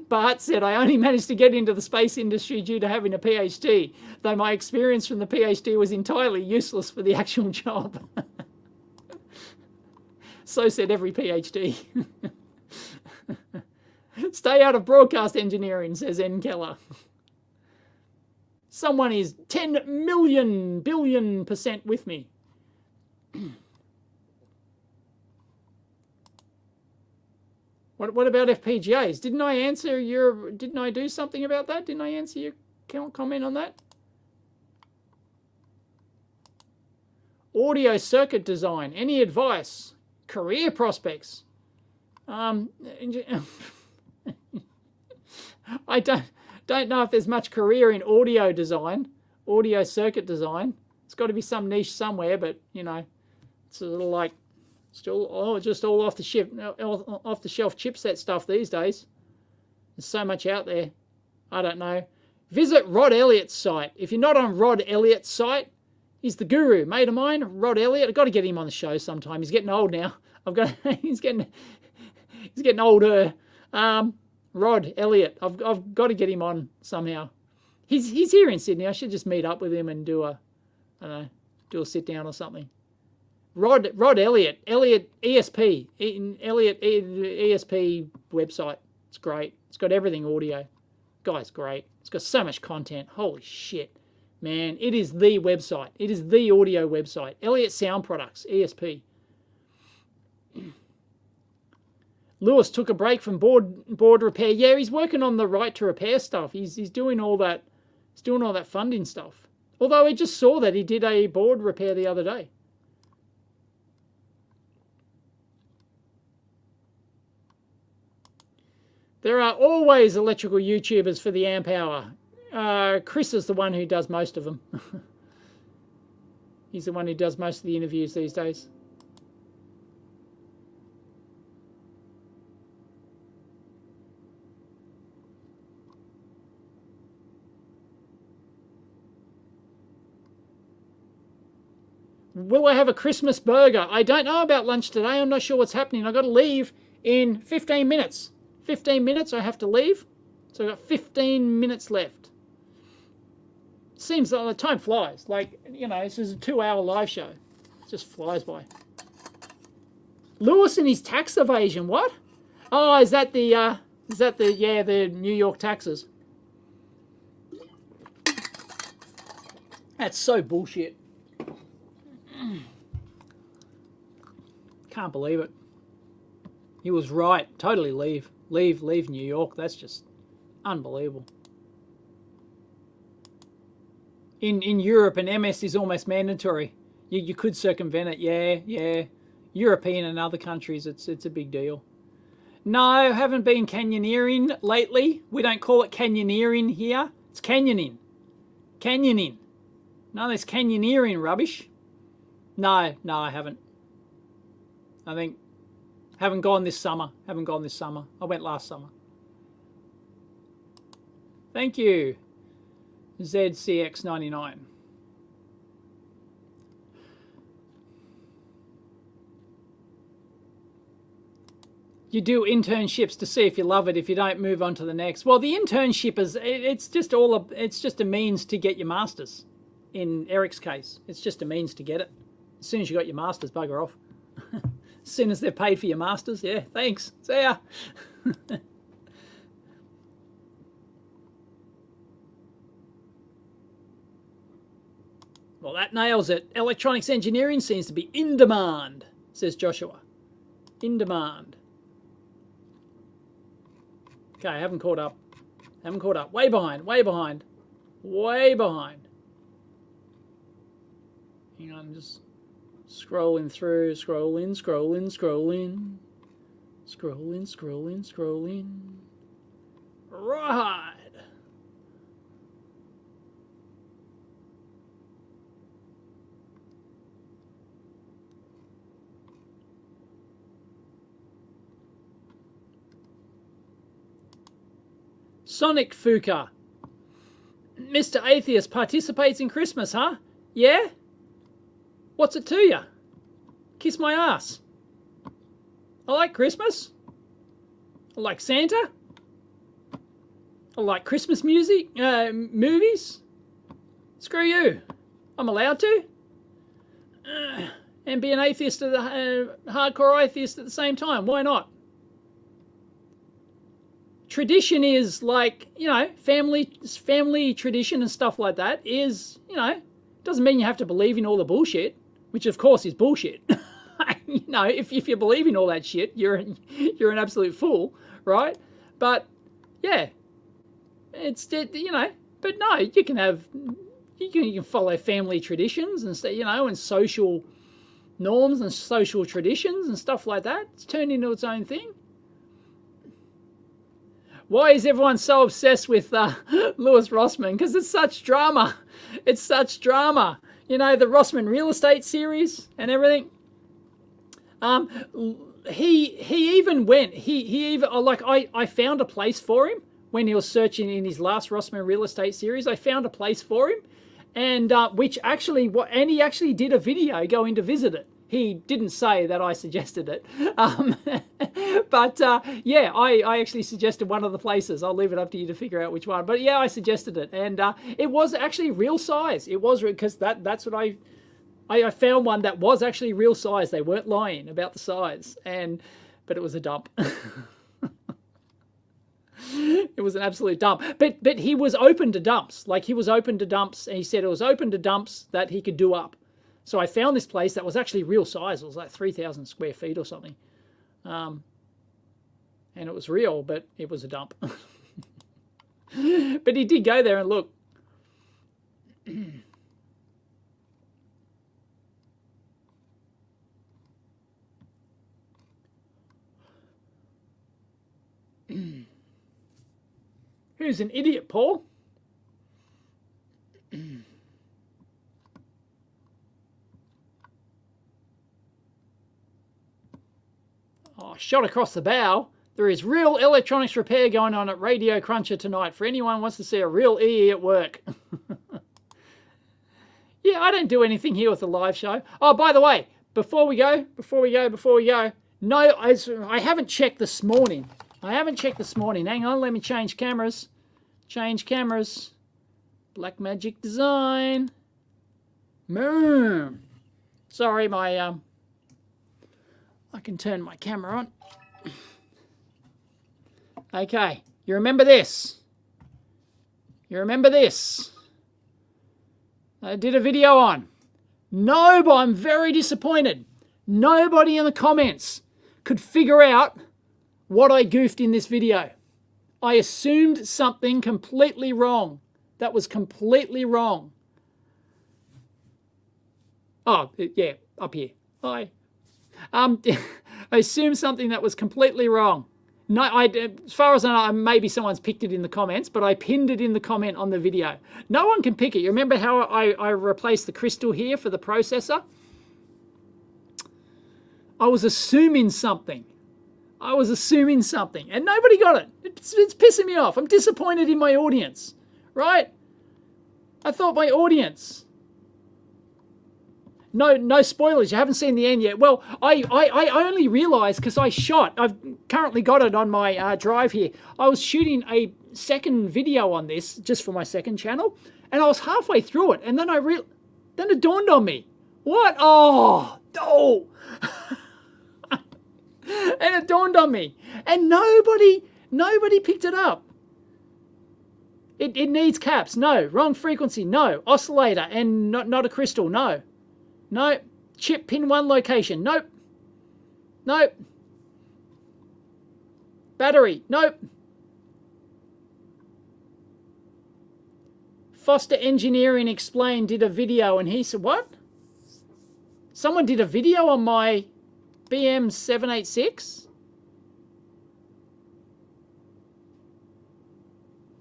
Bart said, I only managed to get into the space industry due to having a PhD, though my experience from the PhD was entirely useless for the actual job. So said every PhD. Stay out of broadcast engineering, says N. Keller. Someone is 10 million billion % with me. What about FPGAs? Didn't I do something about that? Didn't I answer your comment on that? Audio circuit design. Any advice? Career prospects. I don't know if there's much career in audio design, audio circuit design. It's got to be some niche somewhere, but you know, it's a little like still just all off the shelf chipset stuff these days. There's so much out there. I don't know. Visit Rod Elliott's site. If you're not on Rod Elliott's site, he's the guru, mate of mine. Rod Elliott. I've got to get him on the show sometime. He's getting old now. He's getting older. Rod Elliott. I've got to get him on somehow. He's here in Sydney. I should just meet up with him and do a sit down or something. Rod Elliott. Elliott ESP. Elliott ESP website. It's great. It's got everything audio. Guy's great. It's got so much content. Holy shit. Man, it is the website. It is the audio website. Elliott Sound Products, ESP. Lewis took a break from board repair. Yeah, he's working on the right to repair stuff. He's doing all that. He's doing all that funding stuff. Although I just saw that he did a board repair the other day. There are always electrical YouTubers for the amp hour. Chris is the one who does most of them. He's the one who does most of the interviews these days. Will I have a Christmas burger? I don't know about lunch today. I'm not sure what's happening. I've got to leave in 15 minutes. 15 minutes I have to leave. So I've got 15 minutes left. Seems like the time flies. Like, you know, this is a 2-hour live show. It just flies by. Lewis and his tax evasion. What? Oh, is that the New York taxes? That's so bullshit. Can't believe it. He was right. Totally leave New York. That's just unbelievable. In Europe, an MS is almost mandatory. You could circumvent it. Yeah. European and other countries, it's a big deal. No, haven't been canyoneering lately. We don't call it canyoneering here. It's canyoning. Canyoning. No, there's canyoneering rubbish. No, I haven't. I think haven't gone this summer. I went last summer. Thank you, ZCX99. You do internships to see if you love it. If you don't, move on to the next. Well, the internship it's just a means to get your master's. In Eric's case, it's just a means to get it. As soon as you got your master's, bugger off. As soon as they've paid for your master's, yeah, thanks. See ya. Well, that nails it. Electronics engineering seems to be in demand, says Joshua. In demand. Okay, I haven't caught up. Way behind. Hang on, just scrolling through. Scrolling. Right. Sonic Fuka. Mr. Atheist participates in Christmas, huh? Yeah? What's it to you? Kiss my ass. I like Christmas. I like Santa. I like Christmas music, movies. Screw you. I'm allowed to. And be an atheist, hardcore atheist at the same time. Why not? Tradition is like, you know, family tradition and stuff like that is, you know, doesn't mean you have to believe in all the bullshit, which of course is bullshit. You know, if you believe in all that shit, you're an absolute fool, right? But yeah, it's, you know, but no, you can follow family traditions and you know, and social norms and social traditions and stuff like that. It's turned into its own thing. Why is everyone so obsessed with Lewis Rossman? Because it's such drama. It's such drama. You know, the Rossman real estate series and everything. He even went. He even, like, I found a place for him when he was searching in his last Rossman real estate series. I found a place for him, and which actually, and he actually did a video going to visit it. He didn't say that I suggested it. But yeah, I actually suggested one of the places. I'll leave it up to you to figure out which one. But yeah, I suggested it. And it was actually real size. It was, because that's what I found one that was actually real size. They weren't lying about the size. But it was a dump. It was an absolute dump. But he was open to dumps. Like, he was open to dumps. And he said it was open to dumps that he could do up. So I found this place that was actually real size. It was like 3,000 square feet or something. And it was real, but it was a dump. But he did go there and look. Who's an idiot, Paul? Oh, shot across the bow. There is real electronics repair going on at Radio Cruncher tonight for anyone who wants to see a real EE at work. Yeah, I don't do anything here with the live show. Oh, by the way, before we go, no, I haven't checked this morning. Hang on, let me change cameras. Blackmagic Design. Sorry, my I can turn my camera on. Okay, you remember this? I did a video on. No, but I'm very disappointed. Nobody in the comments could figure out what I goofed in this video. I assumed something completely wrong. That was completely wrong. Oh, yeah, up here. Hi. I assumed something that was completely wrong. No, as far as I know, maybe someone's picked it in the comments, but I pinned it in the comment on the video. No one can pick it. You remember how I replaced the crystal here for the processor? I was assuming something. And nobody got it. It's pissing me off. I'm disappointed in my audience, right? I thought my audience... No spoilers. You haven't seen the end yet. Well, I only realised because I've currently got it on my drive here. I was shooting a second video on this just for my second channel, and I was halfway through it, and then then it dawned on me. What? Oh. And it dawned on me, and nobody picked it up. It needs caps. No. Wrong frequency. No. Oscillator and not a crystal. No. Nope. Chip pin 1 location. Nope. Battery. Nope. Foster Engineering Explained did a video, and he said, what? Someone did a video on my BM786?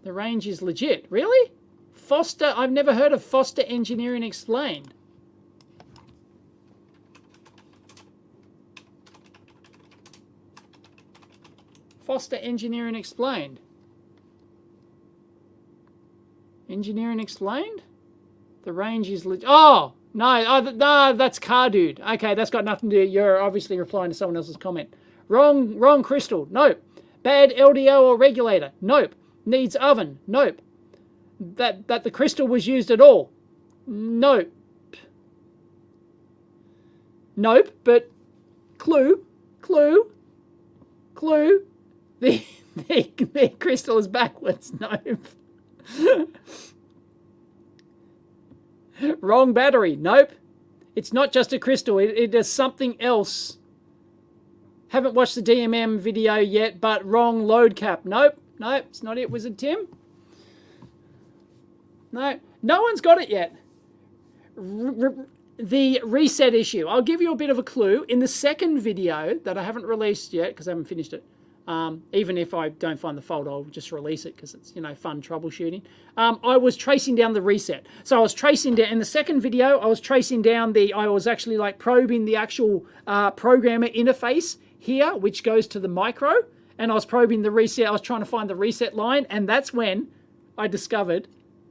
The range is legit. Really? Foster, I've never heard of Foster Engineering Explained. Foster Engineering Explained. Engineering explained? The range is... Oh! No, that's car dude. Okay, that's got nothing to do... You're obviously replying to someone else's comment. Wrong crystal. Nope. Bad LDO or regulator. Nope. Needs oven. Nope. That the crystal was used at all. Nope. Nope, but clue. The crystal is backwards. Nope. Wrong battery. Nope. It's not just a crystal. It is something else. Haven't watched the DMM video yet, but wrong load cap. Nope. It's not it, Wizard Tim. No one's got it yet. The reset issue. I'll give you a bit of a clue. In the second video that I haven't released yet, because I haven't finished it, even if I don't find the fault, I'll just release it because it's, fun troubleshooting. I was tracing down the reset. So I was tracing down, in the second video, I was tracing down I was actually like probing the actual programmer interface here, which goes to the micro, and I was probing the reset. I was trying to find the reset line, and that's when I discovered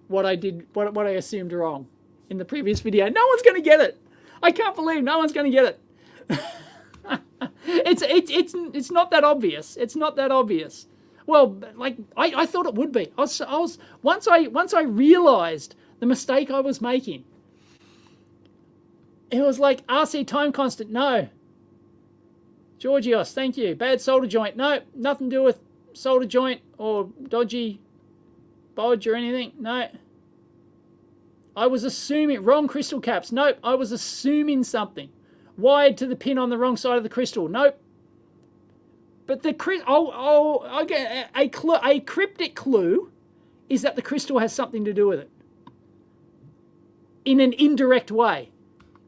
what I did, what I assumed wrong in the previous video. No one's going to get it. I can't believe no one's going to get it. It's not that obvious. It's not that obvious. Well, like I thought it would be. Once I realized the mistake I was making, it was like RC time constant. No. Georgios, thank you. Bad solder joint. No, nothing to do with solder joint or dodgy bodge or anything. No. I was assuming wrong crystal caps. Nope. I was assuming something. Wired to the pin on the wrong side of the crystal. Nope. But the okay, a cryptic clue is that the crystal has something to do with it. In an indirect way.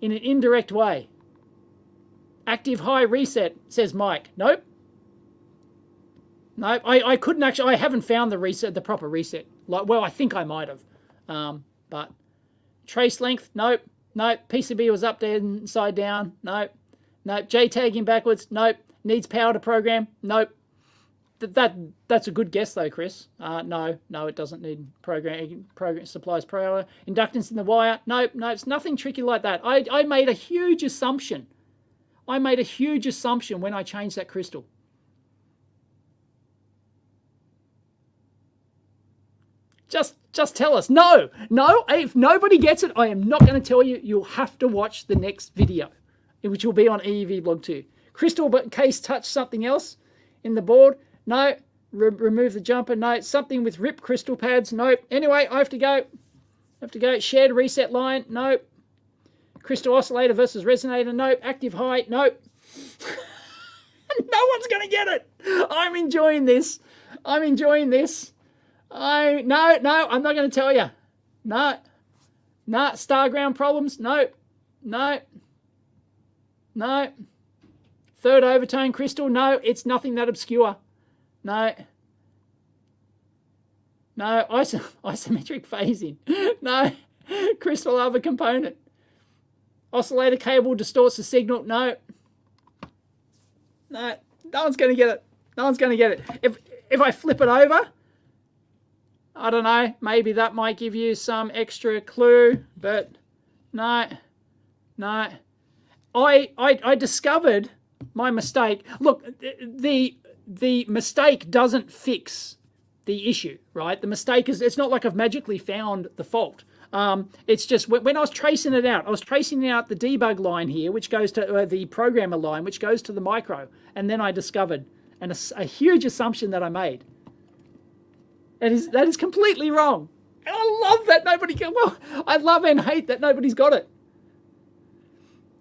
In an indirect way. Active high reset, says Mike. Nope. Nope. I couldn't actually, I haven't found the reset, the proper reset. Well, I think I might have. But trace length, nope. Nope. PCB was upside down. Nope. JTagging backwards. Nope. Needs power to program. Nope. That's a good guess though, Chris. No, it doesn't need program supplies power. Inductance in the wire. Nope. It's nothing tricky like that. I made a huge assumption. When I changed that crystal. Just tell us. No. If nobody gets it, I am not going to tell you. You'll have to watch the next video, which will be on EEVblog too. Crystal case touch something else in the board. No. Remove the jumper. No. Something with ripped crystal pads. Nope. Anyway, I have to go. Shared reset line. Nope. Crystal oscillator versus resonator. Nope. Active high. Nope. No one's going to get it. I'm enjoying this. No, I'm not going to tell you. No. Star ground problems. No. Third overtone crystal. No, it's nothing that obscure. No. Isometric phasing. No. Crystal other component. Oscillator cable distorts the signal. No. No one's going to get it. If I flip it over, I don't know, maybe that might give you some extra clue, but no. I discovered my mistake. Look, the mistake doesn't fix the issue, right? The mistake is, it's not like I've magically found the fault. It's just when I was tracing it out, the debug line here, which goes to the programmer line, which goes to the micro, and then I discovered a huge assumption that I made. That is completely wrong. And I love that nobody can. Well, I love and hate that nobody's got it.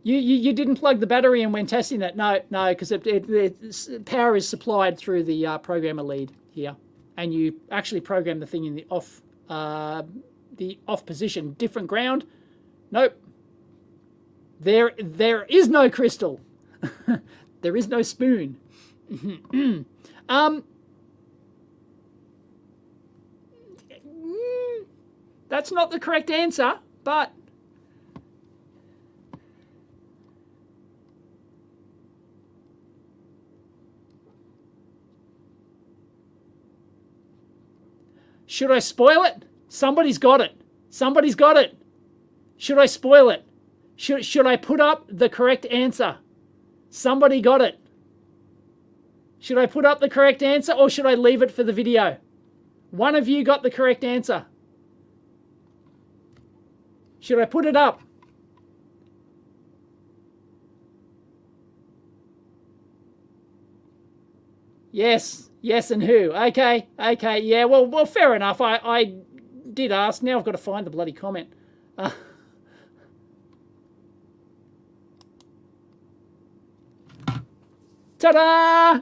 You didn't plug the battery in when testing it. No, because power is supplied through the programmer lead here, and you actually program the thing in the off position. Different ground. Nope. There is no crystal. There is no spoon. That's not the correct answer, but should I spoil it? Somebody's got it. Somebody's got it. Should I spoil it? Should I put up the correct answer? Somebody got it. Should I put up the correct answer or should I leave it for the video? One of you got the correct answer. Should I put it up? Yes. Yes, and who? Okay. Okay. Yeah, well, fair enough. I did ask. Now I've got to find the bloody comment. Ta-da!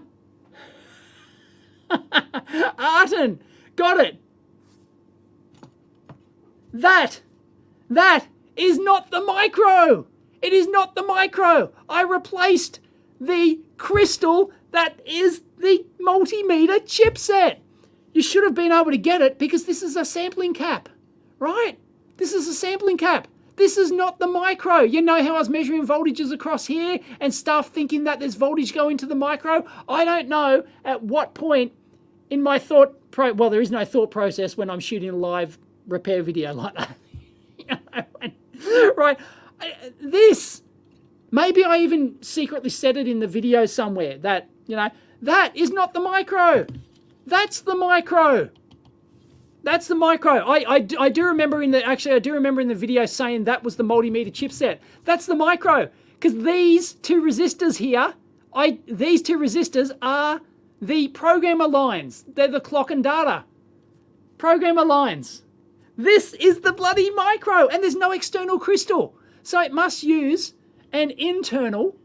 Arten, got it. That is not the micro. It is not the micro. I replaced the crystal that is the multimeter chipset. You should have been able to get it because this is a sampling cap, right? This is a sampling cap. This is not the micro. You know how I was measuring voltages across here and stuff thinking that there's voltage going to the micro? I don't know at what point in my well, there is no thought process when I'm shooting a live repair video like that. Right? This, maybe I even secretly said it in the video somewhere that, that is not the micro. That's the micro. That's the micro. I do remember in the video saying that was the multimeter chipset. That's the micro. Because these two resistors here, these two resistors are the programmer lines. They're the clock and data. Programmer lines. This is the bloody micro, and there's no external crystal. So it must use an internal,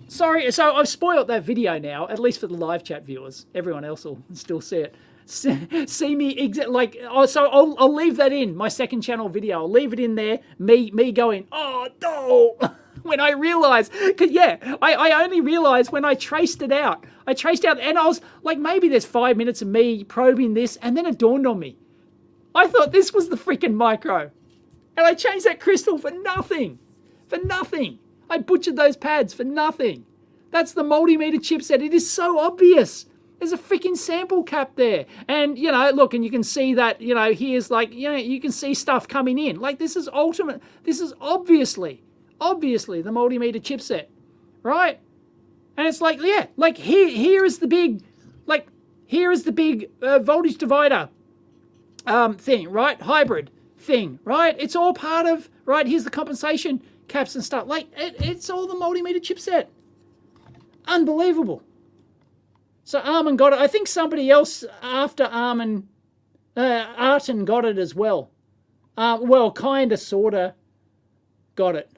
sorry, so I've spoiled that video now, at least for the live chat viewers. Everyone else will still see it. See me so I'll leave that in my second channel video. I'll leave it in there. Me going, oh no, when I realized, cause yeah, I only realized when I traced it out. I traced out, and I was like, maybe there's 5 minutes of me probing this, and then it dawned on me. I thought this was the freaking micro, and I changed that crystal for nothing, for nothing. I butchered those pads for nothing. That's the multimeter chipset. It is so obvious. There's a freaking sample cap there. And, look, and you can see that, here's like, you can see stuff coming in. Like, this is ultimate. This is obviously the multimeter chipset, right? And it's like, yeah, like here is the big, voltage divider thing, right? Hybrid thing, right? It's all part of, right? Here's the compensation caps and stuff. Like, it's all the multimeter chipset. Unbelievable. So Armin got it. I think somebody else after Arten got it as well. Well, kind of, sort of got it.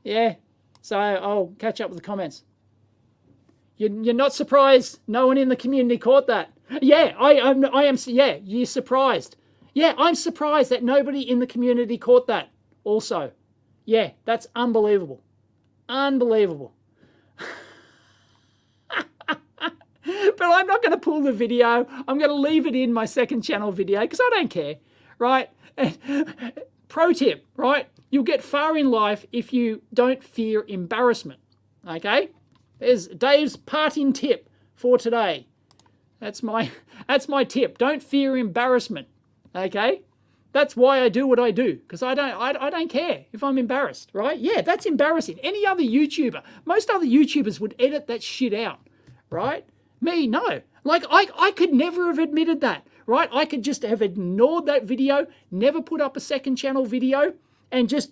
Yeah, so I'll catch up with the comments. You're not surprised no one in the community caught that? Yeah, I am. Yeah, you're surprised. Yeah, I'm surprised that nobody in the community caught that also. Yeah, that's unbelievable. Unbelievable. But I'm not going to pull the video. I'm going to leave it in my second channel video because I don't care, right? Pro tip, right? You'll get far in life if you don't fear embarrassment, okay? There's Dave's parting tip for today. That's my tip. Don't fear embarrassment, okay? That's why I do what I do, because I don't care if I'm embarrassed, right? Yeah, that's embarrassing. Any other YouTuber, most other YouTubers would edit that shit out, right? Me, no. Like, I could never have admitted that, right? I could just have ignored that video, never put up a second channel video, and just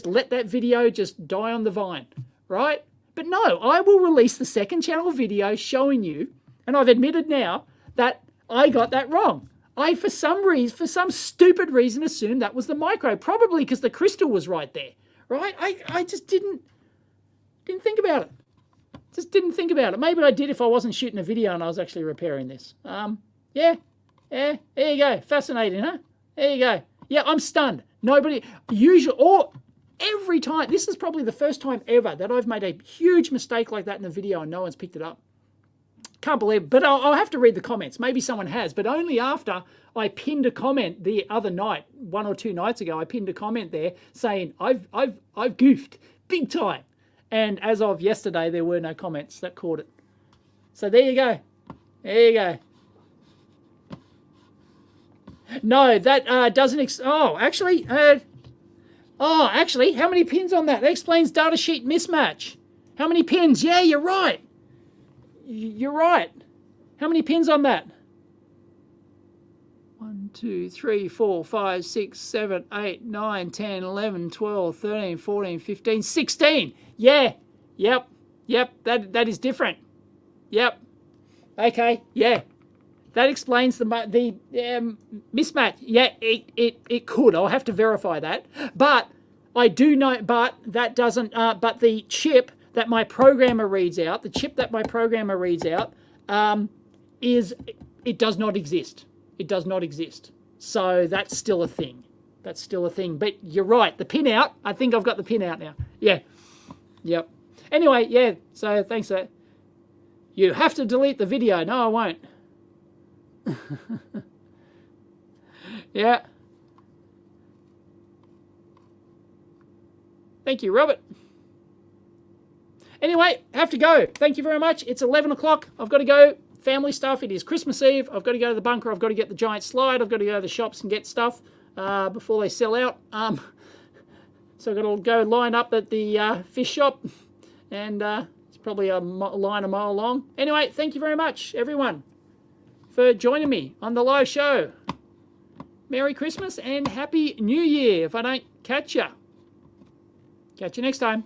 let that video just die on the vine, right? But no, I will release the second channel video showing you, and I've admitted now that I got that wrong. I, for some stupid reason, assumed that was the micro, probably because the crystal was right there, right? I just didn't think about it. Just didn't think about it. Maybe I did if I wasn't shooting a video and I was actually repairing this. Yeah, there you go. Fascinating, huh? There you go. Yeah, I'm stunned. Nobody, usually, or every time, this is probably the first time ever that I've made a huge mistake like that in a video and no one's picked it up. Can't believe it. But I'll have to read the comments. Maybe someone has, but only after I pinned a comment the other night, 1 or 2 nights ago, I pinned a comment there saying, I've goofed big time. And as of yesterday, there were no comments that caught it. So there you go. There you go. No, that doesn't. Actually, how many pins on that? That explains data sheet mismatch. How many pins? Yeah, you're right. You're right. How many pins on that? 1, 2, 3, 4, 5, 6, 7, 8, 9, 10, 11, 12, 13, 14, 15, 16. Yeah. Yep. That is different. Yep. Okay. Yeah. That explains the mismatch. Yeah, it could. I'll have to verify that. But I do know. But that doesn't. But the chip that my programmer reads out, it does not exist. It does not exist. So that's still a thing. But you're right. The pin out. I think I've got the pin out now. Yeah. Yep. Anyway, yeah. So thanks for that. You have to delete the video. No, I won't. Yeah. Thank you, Robert. Anyway, I have to go. Thank you very much. It's 11 o'clock. I've got to go. Family stuff. It is Christmas Eve. I've got to go to the bunker. I've got to get the giant slide. I've got to go to the shops and get stuff before they sell out. So I've got to go line up at the fish shop. And it's probably a line a mile long. Anyway, thank you very much, everyone, for joining me on the live show. Merry Christmas and Happy New Year if I don't catch you. Catch you next time.